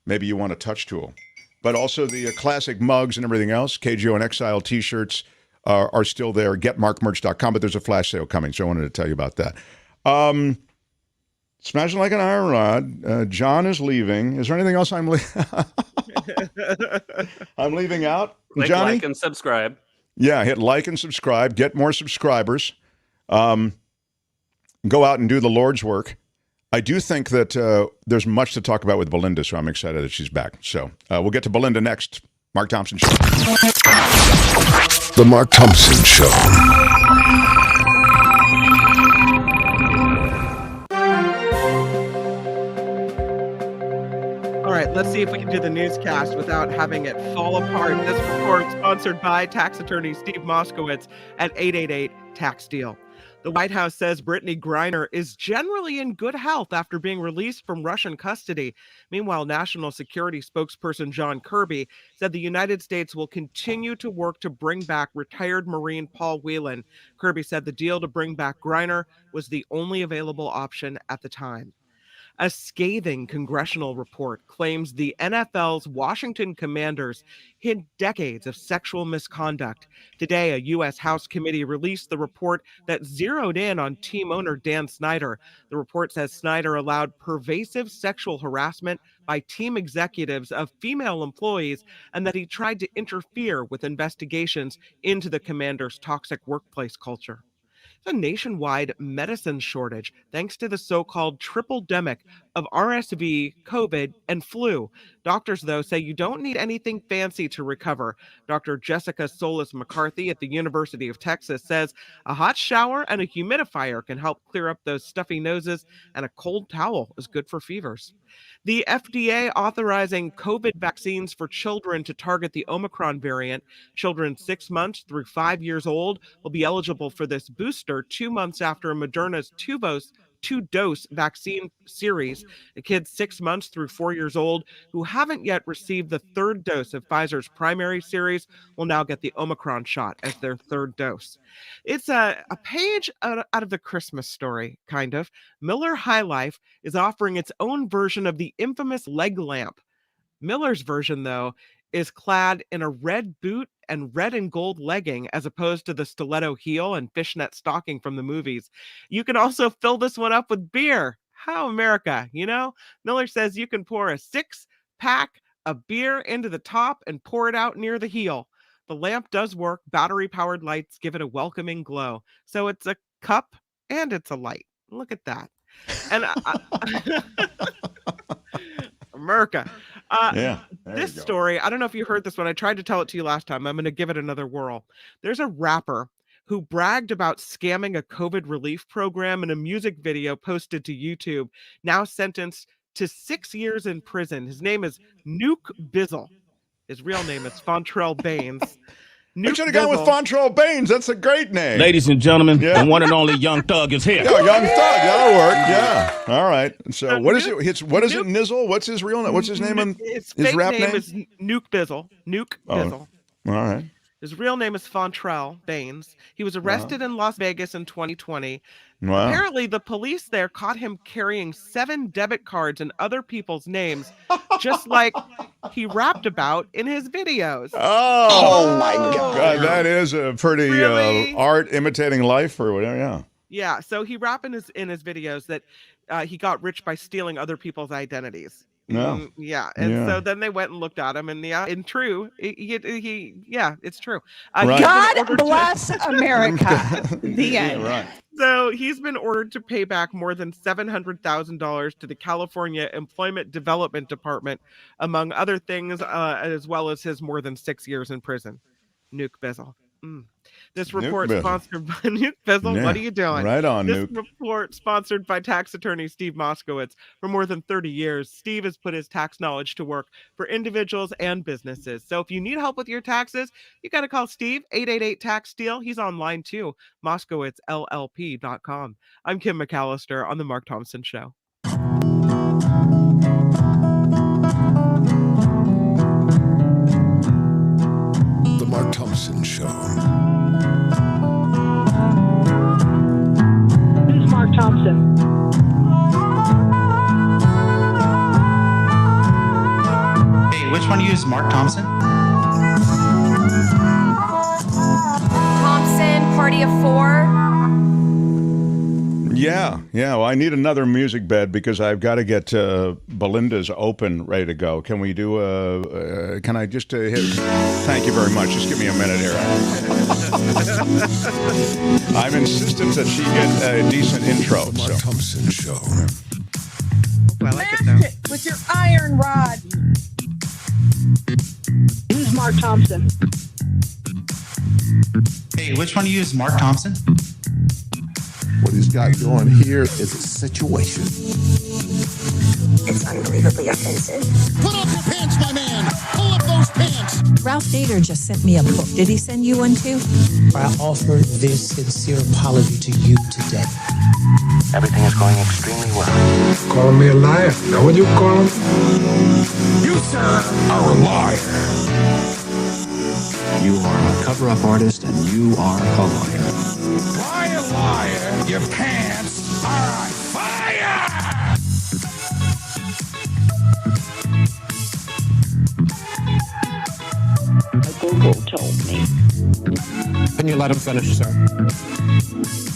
Maybe you want a touch tool. But also the classic mugs and everything else, KGO and Exile t-shirts are still there. GetMarkMerch.com, but there's a flash sale coming, so I wanted to tell you about that. Smashing like an iron rod. John is leaving. Is there anything else I'm leaving out? Click Johnny? like and subscribe. Yeah, hit like and subscribe. Get more subscribers. Go out and do the Lord's work. I do think that there's much to talk about with Belinda, so I'm excited that she's back. So we'll get to Belinda next. Mark Thompson Show. The Mark Thompson Show. All right, let's see if we can do the newscast without having it fall apart. This report sponsored by tax attorney Steve Moskowitz at 888-TAX-DEAL. The White House says Brittney Griner is generally in good health after being released from Russian custody. Meanwhile, National Security spokesperson John Kirby said the United States will continue to work to bring back retired Marine Paul Whelan. Kirby said the deal to bring back Griner was the only available option at the time. A scathing congressional report claims the NFL's Washington Commanders hid decades of sexual misconduct. Today, a U.S. House committee released the report that zeroed in on team owner Dan Snyder. The report says Snyder allowed pervasive sexual harassment by team executives of female employees, and that he tried to interfere with investigations into the Commanders' toxic workplace culture. A nationwide medicine shortage thanks to the so-called triple-demic of RSV, COVID, and flu. Doctors, though, say you don't need anything fancy to recover. Dr. Jessica Solis McCarthy at the University of Texas says a hot shower and a humidifier can help clear up those stuffy noses, and a cold towel is good for fevers. The FDA authorizing COVID vaccines for children to target the Omicron variant. Children 6 months through 5 years old will be eligible for this booster 2 months after Moderna's 2-dose vaccine series. The kids 6 months through 4 years old who haven't yet received the 3rd dose of Pfizer's primary series will now get the Omicron shot as their 3rd dose. It's a page out of the Christmas story, kind of. Miller High Life is offering its own version of the infamous leg lamp. Miller's version, though, is clad in a red boot and red and gold legging as opposed to the stiletto heel and fishnet stocking from the movies. You can also fill this one up with beer. How America, you know? Miller says you can pour a 6-pack of beer into the top and pour it out near the heel. The lamp does work. Battery-powered lights give it a welcoming glow. So it's a cup and it's a light. Look at that. And America. This story, I don't know if you heard this one. I tried to tell it to you last time. I'm going to give it another whirl. There's a rapper who bragged about scamming a COVID relief program in a music video posted to YouTube, now sentenced to 6 years in prison. His name is Nuke Bizzle. His real name is Fontrell Baines. I should have gone with Fontrell Baines. That's a great name. Ladies and gentlemen, the one and only Young Thug is here. Yeah, Young Thug. That'll work. Yeah. All right. So what is it? What is it? Nizzle? What's his real name? What's his name? His rap name is Nuke Bizzle. Nuke Bizzle. All right. His real name is Fontrell Baines. He was arrested in Las Vegas in 2020. Wow. Apparently, the police there caught him carrying 7 debit cards in other people's names, just like he rapped about in his videos. Oh my God. That is a pretty art imitating life or whatever. Yeah. Yeah. So he rapped in his videos that he got rich by stealing other people's identities. No. So then they went and looked at him, and it's true. It's true. God bless America. The end. Yeah, right. So he's been ordered to pay back more than $700,000 to the California Employment Development Department, among other things, as well as his more than 6 years in prison. Nuke Bizzle. This report sponsored by Nuke Bizzle. Yeah, what are you doing? Right on, This Nuke. report sponsored by tax attorney Steve Moskowitz. For more than 30 years, Steve has put his tax knowledge to work for individuals and businesses. So if you need help with your taxes, you got to call Steve, 888-TAX-STEAL. He's online too, moskowitzllp.com. I'm Kim McAllister on The Mark Thompson Show. The Mark Thompson Show. Who's Mark Thompson? Hey, which one of you is Mark Thompson? Thompson, party of 4. Yeah. Well, I need another music bed because I've got to get Belinda's Open ready to go. Can we do can I just hit? Thank you very much. Just give me a minute here. I'm insistent that she get a decent intro. The Mark Thompson Show. I like it Smash though. it with your iron rod. Who's Mark Thompson? Hey, which one of you is Mark Thompson? What he's got going here is a situation. It's unbelievably offensive. Put up your pants, my man. Pull up those pants. Ralph Nader just sent me a book. Did he send you one too? I offer this sincere apology to you today. Everything is going extremely well. Call me a liar. Know what you call him? You, sir, are a liar. You are a cover-up artist, and you are a liar. Liar, your pants are on fire! Google told me. Can you let him finish, sir?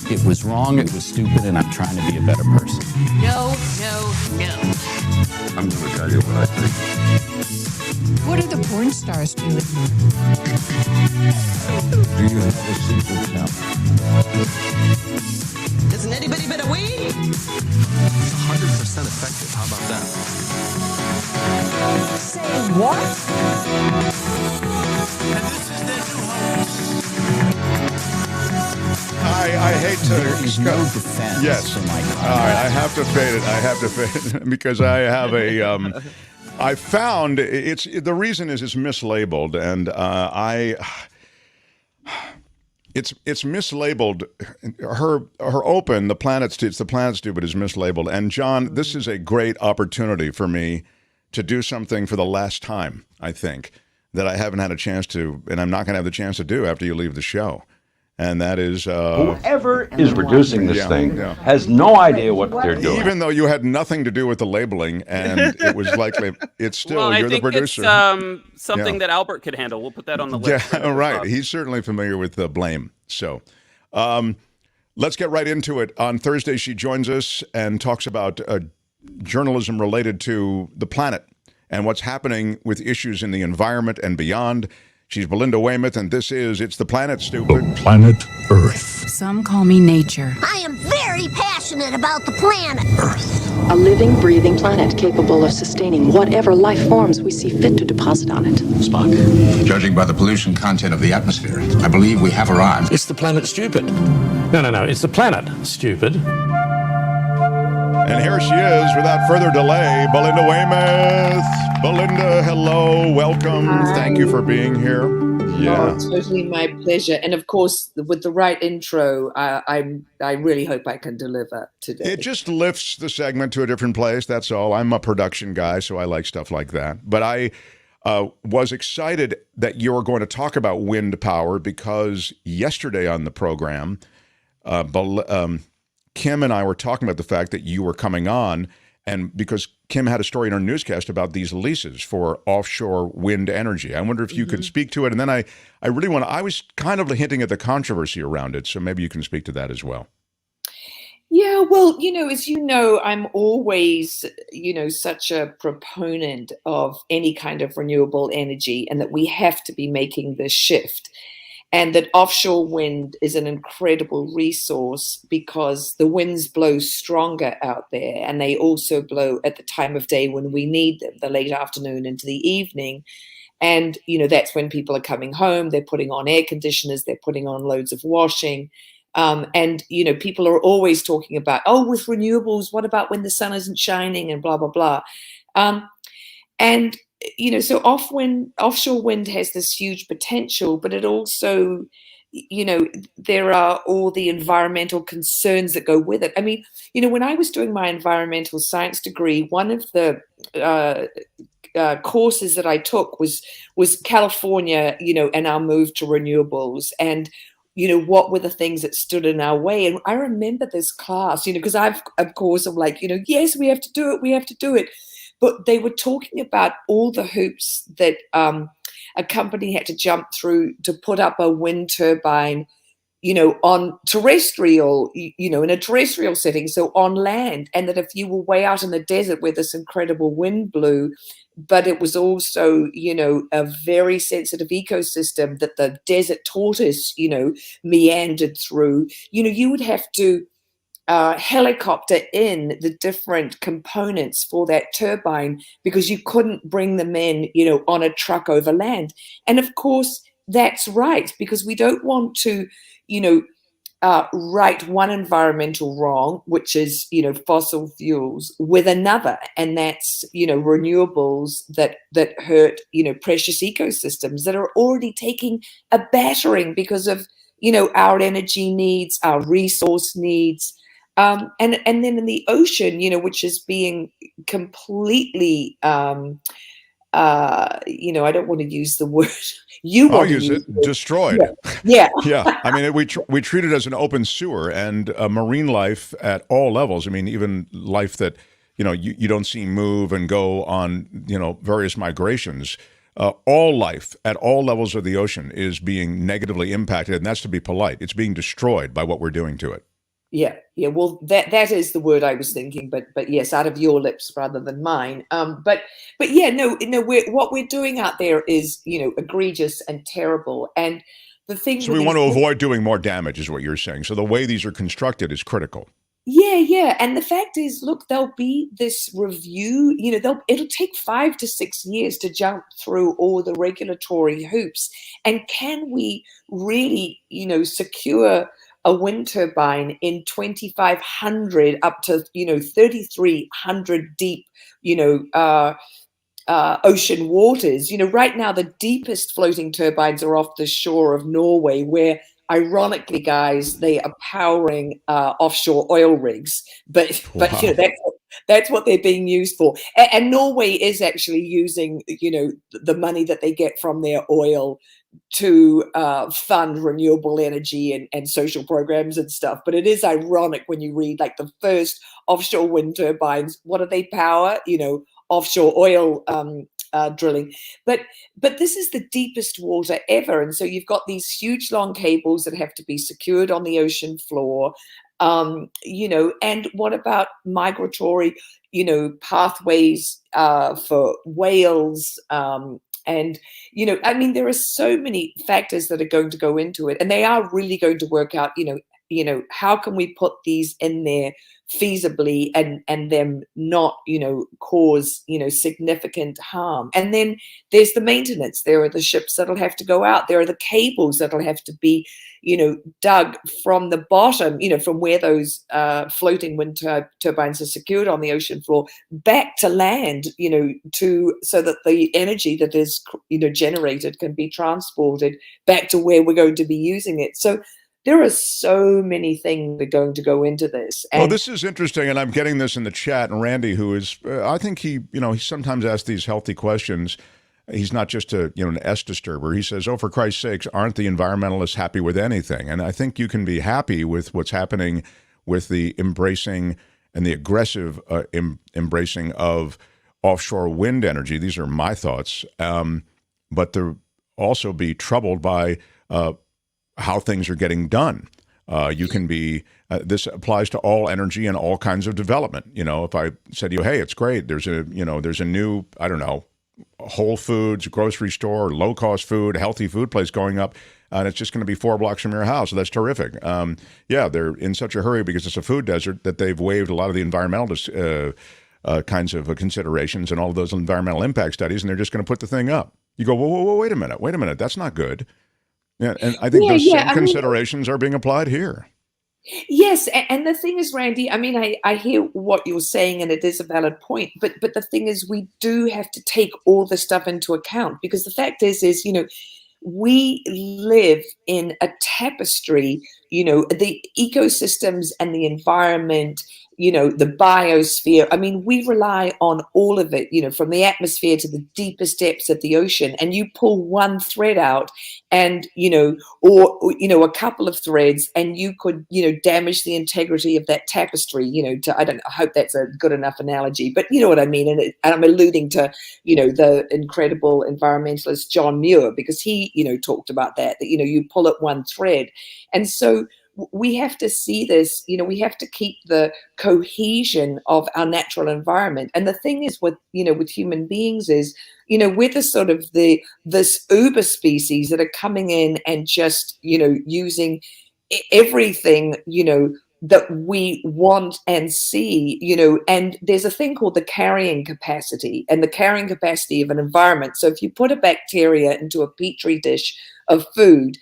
It was wrong, it was stupid, and I'm trying to be a better person. No. I'm going to tell you what I think. What are the porn stars doing? Do you have a secret now? Doesn't anybody better weed? 100% effective. How about that? Say what? I hate to. There is no defense Yes. for my conduct. All right. I have to fade it because I have a. I found the reason is it's mislabeled, and It's mislabeled. Her open, the planet stupid is mislabeled. And John, this is a great opportunity for me to do something for the last time, I think, that I haven't had a chance to, and I'm not going to have the chance to do after you leave the show. And that is... whoever is producing this thing has no idea what they're doing. Even though you had nothing to do with the labeling, and it was likely, it's still, you're the producer. It's something that Albert could handle. We'll put that on the list. Yeah, right. He's certainly familiar with the blame. So let's get right into it. On Thursday, she joins us and talks about journalism related to the planet and what's happening with issues in the environment and beyond. She's Belinda Waymouth, and this is It's the Planet, Stupid. The planet Earth. Some call me nature. I am very passionate about the planet. Earth. A living, breathing planet capable of sustaining whatever life forms we see fit to deposit on it. Spock, judging by the pollution content of the atmosphere, I believe we have arrived. It's the planet stupid. No. It's the planet stupid. And here she is, without further delay, Belinda Waymouth. Belinda, hello, welcome. Hi. Thank you for being here. Yeah. Oh, totally my pleasure. And of course, with the right intro, I really hope I can deliver today. It just lifts the segment to a different place, that's all. I'm a production guy, so I like stuff like that. But I was excited that you were going to talk about wind power because yesterday on the program, Kim and I were talking about the fact that you were coming on, and because Kim had a story in her newscast about these leases for offshore wind energy. I wonder if you could speak to it. And then I really want to, I was kind of hinting at the controversy around it, so maybe you can speak to that as well. Yeah, well, as you know, I'm always, such a proponent of any kind of renewable energy and that we have to be making this shift. And that offshore wind is an incredible resource because the winds blow stronger out there, and they also blow at the time of day when we need them, the late afternoon into the evening. And, that's when people are coming home, they're putting on air conditioners, they're putting on loads of washing. And people are always talking about, with renewables, what about when the sun isn't shining and blah, blah, blah. So offshore wind has this huge potential, but it also, there are all the environmental concerns that go with it. I mean, when I was doing my environmental science degree, one of the courses that I took was California, and our move to renewables, and what were the things that stood in our way. And I remember this class, because I'm like, yes, we have to do it. But they were talking about all the hoops that a company had to jump through to put up a wind turbine, on terrestrial, in a terrestrial setting, so on land. And that if you were way out in the desert where this incredible wind blew, but it was also, a very sensitive ecosystem that the desert tortoise, meandered through, you would have to helicopter in the different components for that turbine because you couldn't bring them in, on a truck over land. And of course, that's right, because we don't want to, right one environmental wrong, which is, fossil fuels, with another. And that's, renewables that hurt, precious ecosystems that are already taking a battering because of, our energy needs, our resource needs. And then in the ocean, which is being completely, I don't want to use the word. I'll use it. Destroyed. Yeah. Yeah. I mean, we treat it as an open sewer, and marine life at all levels. I mean, even life that, you don't see move and go on, various migrations. All life at all levels of the ocean is being negatively impacted, and that's to be polite. It's being destroyed by what we're doing to it. Yeah. Well, that is the word I was thinking, but yes, out of your lips rather than mine. But yeah, no. What we're doing out there is, egregious and terrible. And the thing. So we want to avoid doing more damage, is what you're saying. So the way these are constructed is critical. Yeah. And the fact is, look, there'll be this review. It'll take 5 to 6 years to jump through all the regulatory hoops. And can we really, secure a wind turbine in 2,500 up to 3,300 deep ocean waters? Right now the deepest floating turbines are off the shore of Norway, where ironically, guys, they are powering offshore oil rigs, but you know, that's what they're being used for. And Norway is actually using, you know, the money that they get from their oil to fund renewable energy and social programs and stuff. But it is ironic when you read like the first offshore wind turbines. What do they power? You know, offshore oil drilling. But this is the deepest water ever, and so you've got these huge long cables that have to be secured on the ocean floor. You know, and what about migratory, you know, pathways for whales? And, you know, I mean, there are so many factors that are going to go into it, and they are really going to work out, you know, how can we put these in there feasibly and them not, you know, cause, you know, significant harm. And then there's the maintenance. There are the ships that'll have to go out. There are the cables that'll have to be, you know, dug from the bottom, you know, from where those floating wind turbines are secured on the ocean floor back to land, you know, so that the energy that is, you know, generated can be transported back to where we're going to be using it. So there are so many things that are going to go into this. And well, this is interesting, and I'm getting this in the chat. And Randy, who is, I think he sometimes asks these healthy questions. He's not just an S disturber. He says, "Oh, for Christ's sakes, aren't the environmentalists happy with anything?" And I think you can be happy with what's happening with the embracing and the aggressive embracing of offshore wind energy. These are my thoughts, but to also be troubled by how things are getting done. You can be, this applies to all energy and all kinds of development. You know, if I said to you, hey, it's great, there's a new, I don't know, Whole Foods, grocery store, low-cost food, healthy food place going up, and it's just going to be 4 blocks from your house. So that's terrific. Yeah, they're in such a hurry because it's a food desert that they've waived a lot of the environmental kinds of considerations and all of those environmental impact studies, and they're just going to put the thing up. You go, whoa, wait a minute, that's not good. Yeah, and I think those same considerations are being applied here. Yes, and the thing is, Randy, I mean, I hear what you're saying, and it is a valid point. But the thing is, we do have to take all the stuff into account, because the fact is, you know, we live in a tapestry. You know, the ecosystems and the environment, you know, the biosphere. I mean, we rely on all of it, you know, from the atmosphere to the deepest depths of the ocean. And you pull one thread out and, you know, or you know, a couple of threads, and you could, you know, damage the integrity of that tapestry, you know, I hope that's a good enough analogy, but you know what I mean. And I'm alluding to, you know, the incredible environmentalist John Muir, because he, you know, talked about that, you know, you pull at one thread. And so we have to see this, you know, we have to keep the cohesion of our natural environment. And the thing is with, you know, with human beings is, you know, we're the sort of this uber species that are coming in and just, you know, using everything, you know, that we want and see, you know, and there's a thing called the carrying capacity and the carrying capacity of an environment. So if you put a bacteria into a petri dish of food,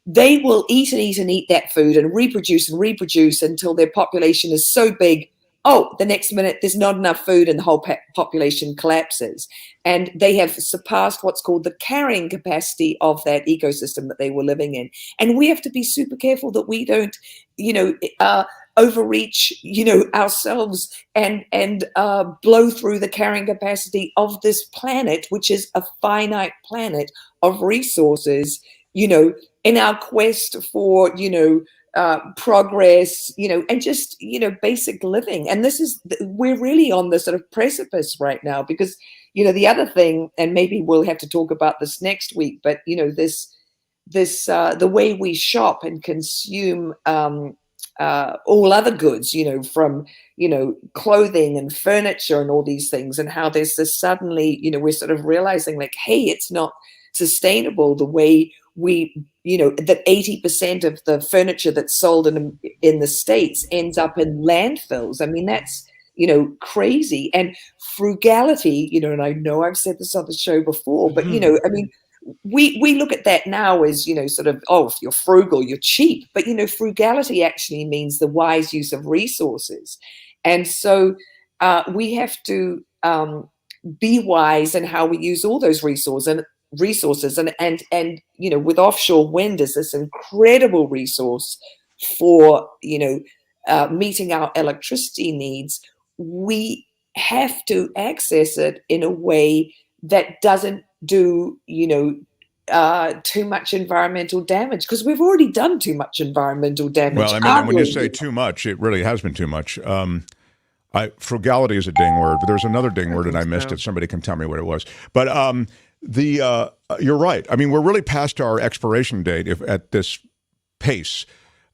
they will eat and eat and eat that food and reproduce until their population is so big. Oh, the next minute there's not enough food and the whole population collapses. And they have surpassed what's called the carrying capacity of that ecosystem that they were living in. And we have to be super careful that we don't, you know, overreach, you know, ourselves and blow through the carrying capacity of this planet, which is a finite planet of resources, you know, in our quest for, you know, progress, you know, and just, you know, basic living. And this is, we're really on the sort of precipice right now, because, you know, the other thing, and maybe we'll have to talk about this next week, but, you know, the way we shop and consume all other goods, you know, from, you know, clothing and furniture and all these things, and how there's this suddenly, you know, we're sort of realizing like, hey, it's not sustainable the way we, you know, that 80% of the furniture that's sold in the States ends up in landfills. I mean, that's, you know, crazy. And frugality, you know, and I know I've said this on the show before, but, you know, I mean, we look at that now as, you know, sort of, oh, if you're frugal, you're cheap. But, you know, frugality actually means the wise use of resources. And so we have to be wise in how we use all those resources. And resources, and with offshore wind is this incredible resource for meeting our electricity needs. We have to access it in a way that doesn't do too much environmental damage, because we've already done too much environmental damage. Well, I mean, and when you say too much, it really has been too much. Frugality is a ding word, but there's another ding word and I missed it. Somebody can tell me what it was. But you're right. I mean, we're really past our expiration date at this pace.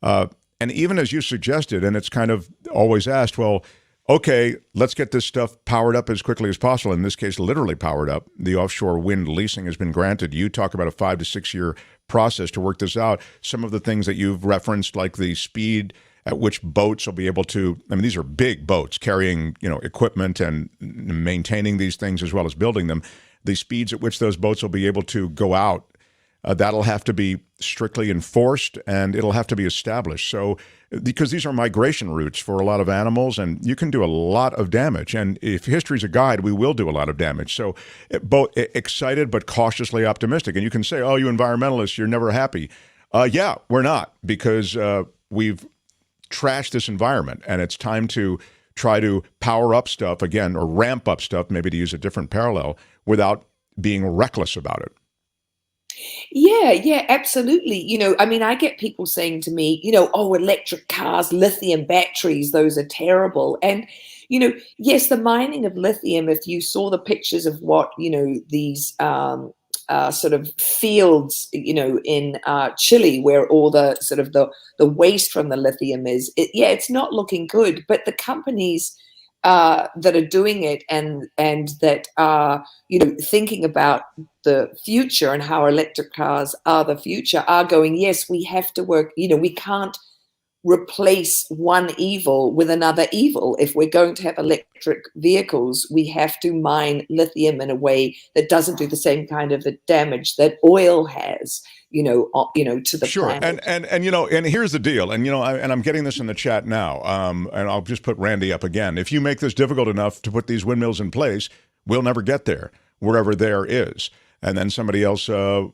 And even as you suggested, and it's kind of always asked, well, okay, let's get this stuff powered up as quickly as possible. In this case, literally powered up. The offshore wind leasing has been granted. You talk about a 5 to 6 year process to work this out. Some of the things that you've referenced, like the speed at which boats will be able to, I mean, these are big boats carrying, equipment and maintaining these things as well as building them. The speeds at which those boats will be able to go out, that'll have to be strictly enforced and it'll have to be established. So, because these are migration routes for a lot of animals and you can do a lot of damage. And if history's a guide, we will do a lot of damage. So both excited but cautiously optimistic. And you can say, oh, you environmentalists, you're never happy. Yeah, we're not, because we've trashed this environment and it's time to try to power up stuff again, or ramp up stuff, maybe to use a different parallel, without being reckless about it. Yeah, absolutely. I mean, I get people saying to me, oh, electric cars, lithium batteries, those are terrible. And, yes, the mining of lithium, if you saw the pictures of what, these sort of fields, in Chile, where all the sort of the waste from the lithium is, it's not looking good. But the companies that are doing it and that are, thinking about the future and how electric cars are the future are going, yes, we have to work, we can't replace one evil with another evil. If we're going to have electric vehicles, we have to mine lithium in a way that doesn't do the same kind of damage that oil has, to the planet. And here's the deal. And, and I'm getting this in the chat now. And I'll just put Randy up again. If you make this difficult enough to put these windmills in place, we'll never get there, wherever there is. And then somebody else, Bill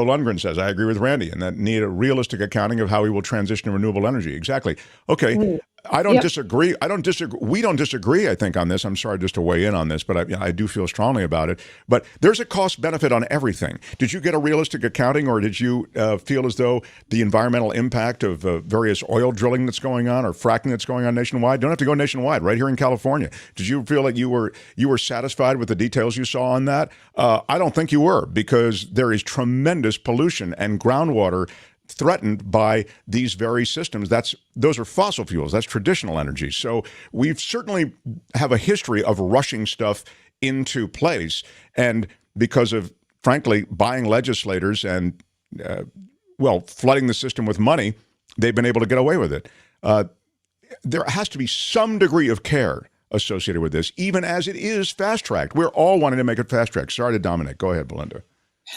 Lundgren says, I agree with Randy, and that need a realistic accounting of how we will transition to renewable energy. Exactly. Okay. I don't disagree. We don't disagree, I think, on this. I'm sorry just to weigh in on this, but I do feel strongly about it. But there's a cost benefit on everything. Did you get a realistic accounting, or did you feel as though the environmental impact of various oil drilling that's going on or fracking that's going on nationwide? Don't have to go nationwide, right here in California. Did you feel like you were satisfied with the details you saw on that? I don't think you were, because there is tremendous pollution and groundwater threatened by these very systems. Those are fossil fuels. That's traditional energy. So we certainly have a history of rushing stuff into place. And because of, frankly, buying legislators and, flooding the system with money, they've been able to get away with it. There has to be some degree of care associated with this, even as it is fast-tracked. We're all wanting to make it fast-tracked. Sorry to dominate. Go ahead, Belinda.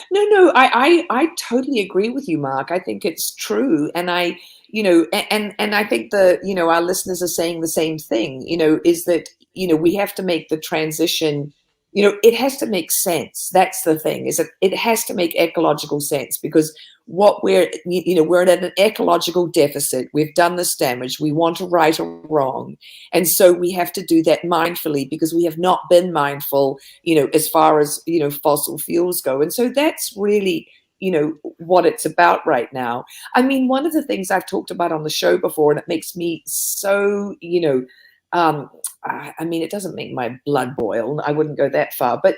No, I totally agree with you, Mark. I think it's true. And I think our listeners are saying the same thing, is that, we have to make the transition, it has to make sense. That's the thing, is that it has to make ecological sense, because what we're at an ecological deficit. We've done this damage. We want to right a wrong. And so we have to do that mindfully, because we have not been mindful, as far as, fossil fuels go. And so that's really, what it's about right now. I mean, one of the things I've talked about on the show before, and it makes me so, I mean, it doesn't make my blood boil. I wouldn't go that far. But,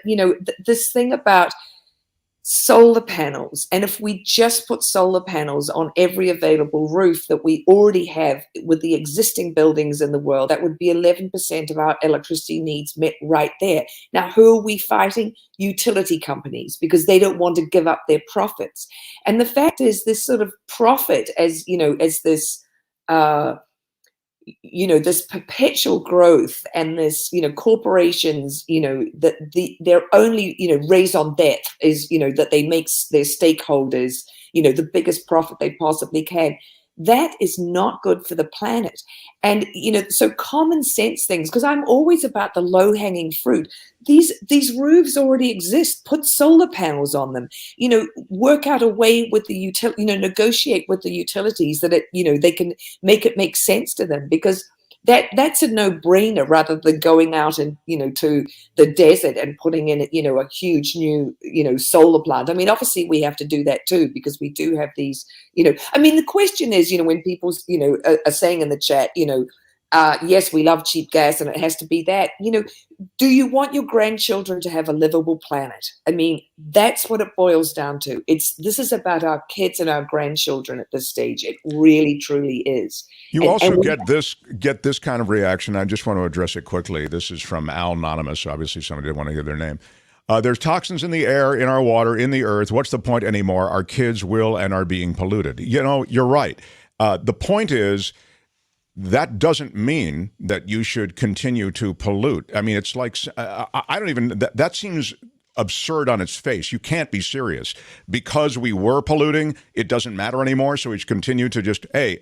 this thing about solar panels, and if we just put solar panels on every available roof that we already have with the existing buildings in the world, that would be 11% of our electricity needs met right there. Now, who are we fighting? Utility companies, because they don't want to give up their profits. And the fact is, this sort of profit, as this this perpetual growth, and this, corporations, that their only, raison d'etre is, that they make their stakeholders, the biggest profit they possibly can. that is not good for the planet. And, so common sense things, because I'm always about the low hanging fruit. These roofs already exist. Put solar panels on them, work out a way with the negotiate with the utilities that they can make sense to them, because that's a no-brainer, rather than going out and to the desert and putting in a huge new solar plant. I mean, obviously we have to do that too, because we do have these I mean, the question is, when people are saying in the chat, yes, we love cheap gas and it has to be that, do you want your grandchildren to have a livable planet? I mean, that's what it boils down to. This is about our kids and our grandchildren at this stage. It really, truly is. You also get this kind of reaction. I just want to address it quickly. This is from Al Anonymous. Obviously, somebody didn't want to give their name. There's toxins in the air, in our water, in the earth. What's the point anymore? Our kids will and are being polluted. You're right. The point is, that doesn't mean that you should continue to pollute. I mean, it's like, I don't even, that seems absurd on its face. You can't be serious. Because we were polluting, it doesn't matter anymore, so we should continue to just, hey,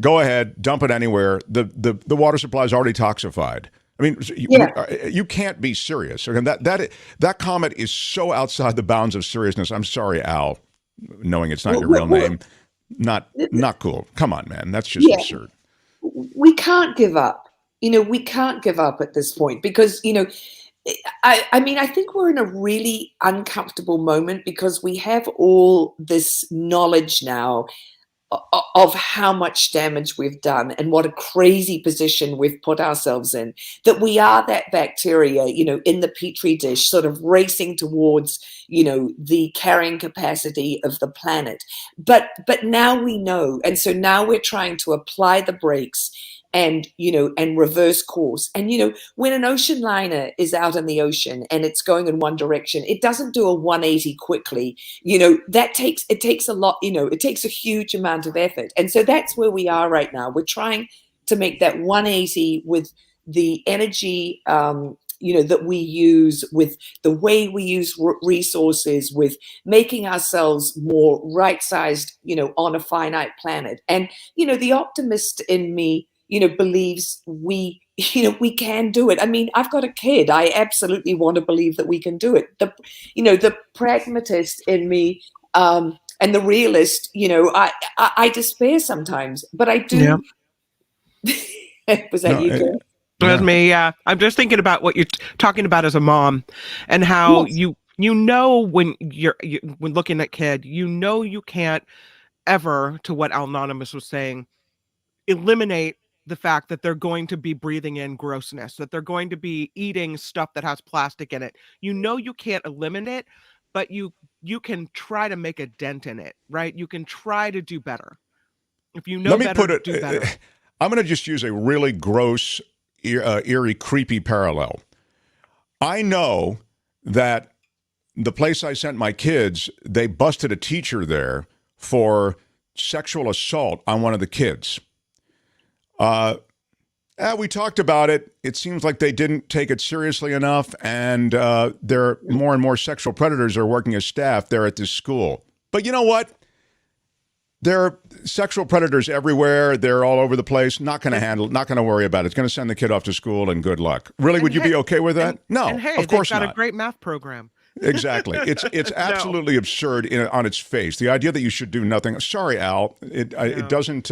go ahead, dump it anywhere. The water supply is already toxified. I mean, you can't be serious. And that comment is so outside the bounds of seriousness. I'm sorry, Al, knowing it's not your real name. Not cool. Come on, man. That's just absurd. We can't give up. We can't give up at this point, because, I mean, I think we're in a really uncomfortable moment, because we have all this knowledge now of how much damage we've done and what a crazy position we've put ourselves in, that we are that bacteria, in the petri dish, sort of racing towards, the carrying capacity of the planet. But now we know. And so now we're trying to apply the brakes and reverse course. And when an ocean liner is out in the ocean and it's going in one direction, it doesn't do a 180 quickly. It takes a lot. It takes a huge amount of effort. And so that's where we are right now. We're trying to make that 180 with the energy that we use, with the way we use resources, with making ourselves more right-sized on a finite planet. And the optimist in me believes we can do it. I mean, I've got a kid. I absolutely want to believe that we can do it. The pragmatist in me, and the realist, I despair sometimes, but I do. Yeah. Was that you, Ken? It was me. Yeah. I'm just thinking about what you're talking about as a mom, and how when when looking at kid, you can't ever, to what Al Anonymous was saying, eliminate the fact that they're going to be breathing in grossness, that they're going to be eating stuff that has plastic in it. You can't eliminate, but you can try to make a dent in it, right? You can try to do better. If you know Let me better, put it, do better. I'm going to just use a really gross, eerie, creepy parallel. I know that the place I sent my kids, they busted a teacher there for sexual assault on one of the kids. We talked about it. It seems like they didn't take it seriously enough, and there more and more sexual predators are working as staff there at this school. But you know what? There are sexual predators everywhere. They're all over the place. Not going to worry about it. It's going to send the kid off to school, and good luck. Really, would you be okay with that? No, of course not. They've got a great math program. Exactly. It's absolutely absurd on its face. The idea that you should do nothing. Sorry, Al. It doesn't.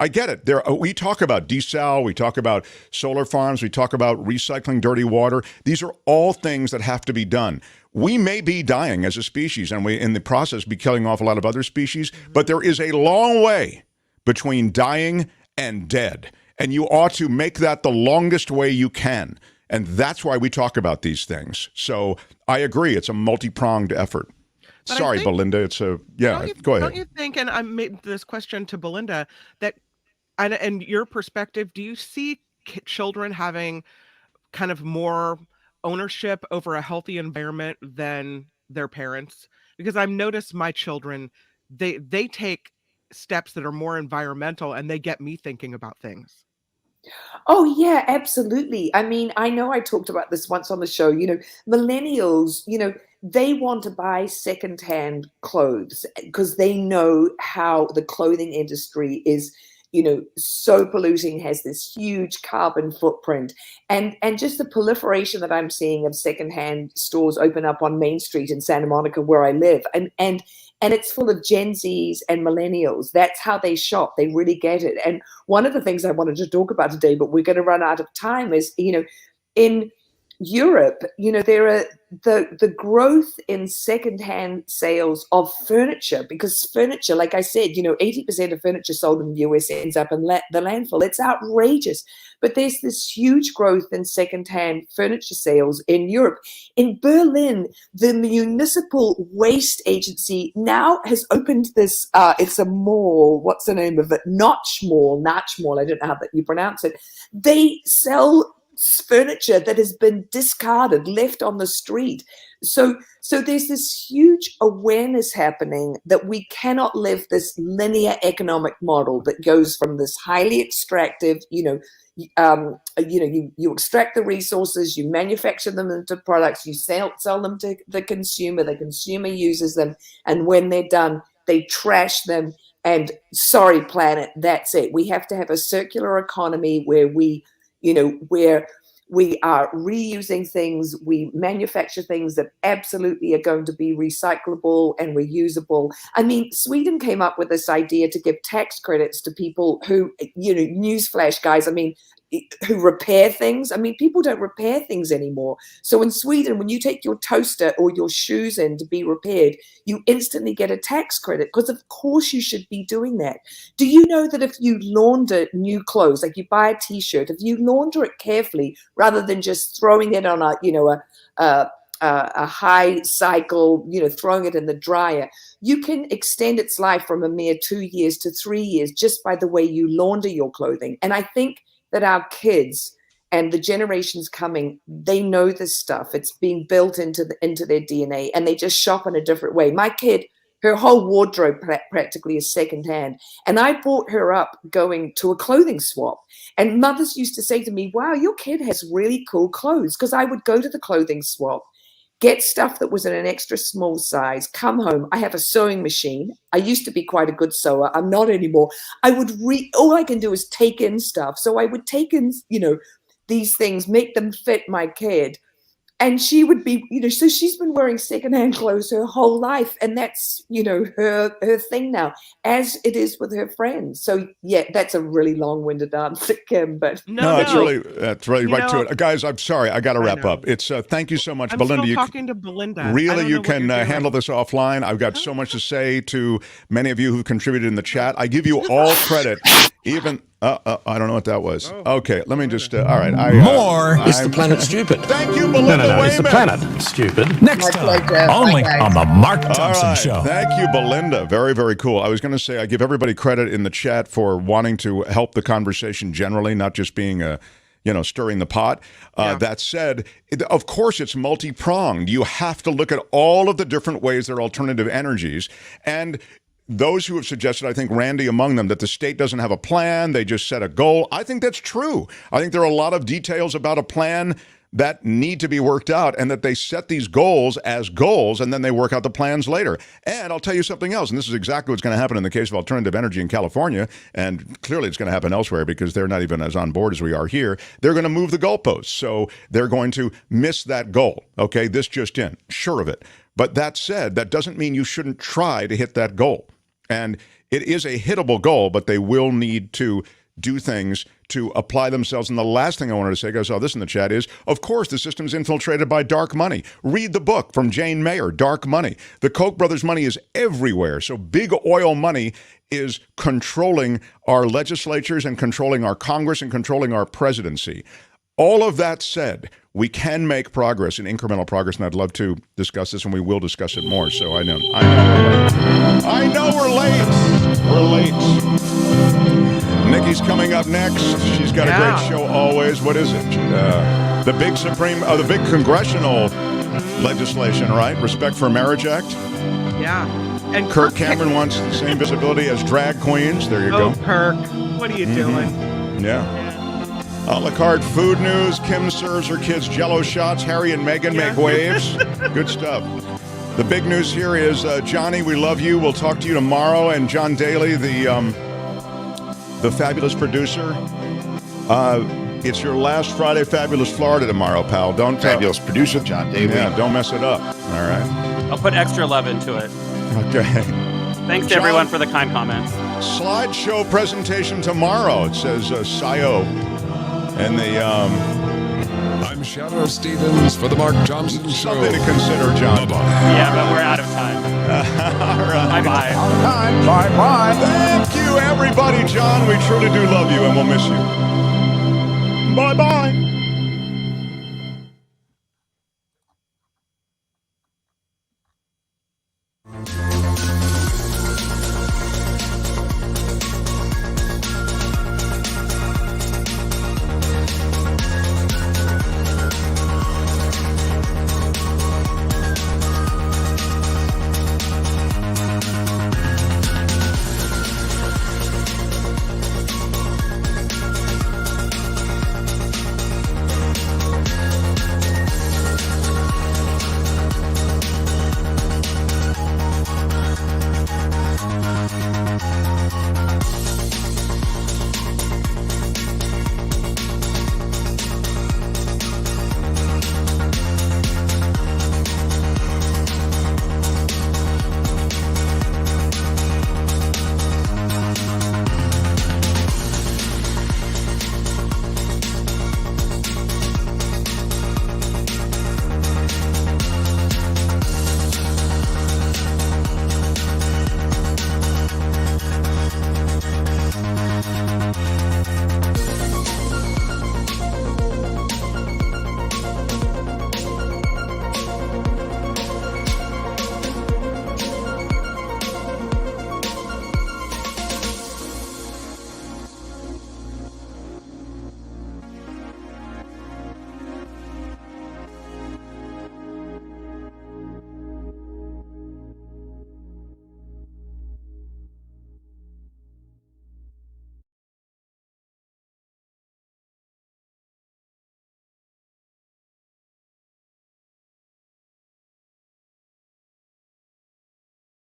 I get it. We talk about desal, we talk about solar farms, we talk about recycling dirty water. These are all things that have to be done. We may be dying as a species, and we, in the process, be killing off a lot of other species, but there is a long way between dying and dead, and you ought to make that the longest way you can, and that's why we talk about these things. So I agree, it's a multi-pronged effort. But sorry, Belinda, it's a, go ahead. Don't you think, and I made this question to Belinda, that, and your perspective, do you see children having kind of more ownership over a healthy environment than their parents? Because I've noticed my children, they take steps that are more environmental, and they get me thinking about things. Oh, yeah, absolutely. I mean, I know I talked about this once on the show. Millennials, they want to buy secondhand clothes because they know how the clothing industry is, so polluting, has this huge carbon footprint. And just the proliferation that I'm seeing of secondhand stores open up on Main Street in Santa Monica, where I live. And it's full of Gen Zs and millennials. That's how they shop. They really get it. And one of the things I wanted to talk about today, but we're going to run out of time, is, in Europe, there are the growth in secondhand sales of furniture, because furniture, like I said, 80% of furniture sold in the US ends up in the landfill. It's outrageous. But there's this huge growth in secondhand furniture sales in Europe. In Berlin, the municipal waste agency now has opened this, it's a mall, what's the name of it? Notch Mall, I don't know how that you pronounce it. They sell furniture that has been discarded, left on the street. So there's this huge awareness happening that we cannot live this linear economic model that goes from this highly extractive, you extract the resources, you manufacture them into products, you sell them to the consumer uses them, and when they're done, they trash them. And sorry, planet, that's it. We have to have a circular economy where where we are reusing things, we manufacture things that absolutely are going to be recyclable and reusable. I mean, Sweden came up with this idea to give tax credits to people who, newsflash, guys, who repair things. I mean, people don't repair things anymore. So in Sweden, when you take your toaster or your shoes in to be repaired, you instantly get a tax credit, because of course you should be doing that. Do you know that if you launder new clothes, like you buy a t-shirt, if you launder it carefully rather than just throwing it on a high cycle, throwing it in the dryer, you can extend its life from a mere 2 years to 3 years just by the way you launder your clothing. And I think that our kids and the generations coming, they know this stuff. It's being built into their DNA, and they just shop in a different way. My kid, her whole wardrobe practically is secondhand. And I brought her up going to a clothing swap. And mothers used to say to me, wow, your kid has really cool clothes. Because I would go to the clothing swap, get stuff that was in an extra small size, come home. I have a sewing machine. I used to be quite a good sewer. I'm not anymore. All I can do is take in stuff. So I would take in, these things, make them fit my kid. And she would be, so she's been wearing secondhand clothes her whole life. And that's, her thing now, as it is with her friends. So, yeah, that's a really long-winded answer, Kim. But no, that's really right to it. Guys, I'm sorry. I got to wrap up. It's thank you so much, Belinda. I'm talking to Belinda. Really, you can handle this offline. I've got so much to say to many of you who contributed in the chat. I give you all credit, even... I don't know what that was. Okay, let me just... all right. Is the planet stupid? Thank you, Belinda Waymouth. Is the planet stupid? Next time, only on the Mark Thompson Show. Thank you, Belinda. Very, very cool. I was going to say, I give everybody credit in the chat for wanting to help the conversation generally, not just being stirring the pot. That said, of course, it's multi-pronged. You have to look at all of the different ways there are alternative energies. And those who have suggested, I think Randy among them, that the state doesn't have a plan, they just set a goal. I think that's true. I think there are a lot of details about a plan that need to be worked out, and that they set these goals as goals, and then they work out the plans later. And I'll tell you something else, and this is exactly what's going to happen in the case of alternative energy in California, and clearly it's going to happen elsewhere because they're not even as on board as we are here. They're going to move the goalposts, so they're going to miss that goal. Okay, this just in, sure of it. But that said, that doesn't mean you shouldn't try to hit that goal. And it is a hittable goal, but they will need to do things to apply themselves. And the last thing I wanted to say, I saw this in the chat, is, of course, the system's infiltrated by dark money. Read the book from Jane Mayer, Dark Money. The Koch brothers' money is everywhere. So big oil money is controlling our legislatures and controlling our Congress and controlling our presidency. All of that said, we can make progress, in incremental progress, and I'd love to discuss this, and we will discuss it more. So I know we're late. We're late. Nikki's coming up next. She's got a great show always. What is it? The big congressional legislation, right? Respect for Marriage Act. Yeah. And Kirk Cameron wants the same visibility as drag queens. There you go. Kirk, what are you doing? Yeah. A la carte food news. Kim serves her kids Jell-O shots. Harry and Meghan make waves. Good stuff. The big news here is, Johnny, we love you. We'll talk to you tomorrow. And John Daly, the fabulous producer. It's your last Friday Fabulous Florida tomorrow, pal. Don't fabulous producer John Daly. Yeah, don't mess it up. All right. I'll put extra love into it. Okay. Thanks to everyone for the kind comments. Slideshow presentation tomorrow. It says SIO. And the I'm Shadow Stevens for the Mark Thompson Show. Something to consider, John. Yeah, but we're out of time. All right. Bye-bye. Bye-bye. Thank you, everybody. John, we truly do love you, and we'll miss you. Bye-bye.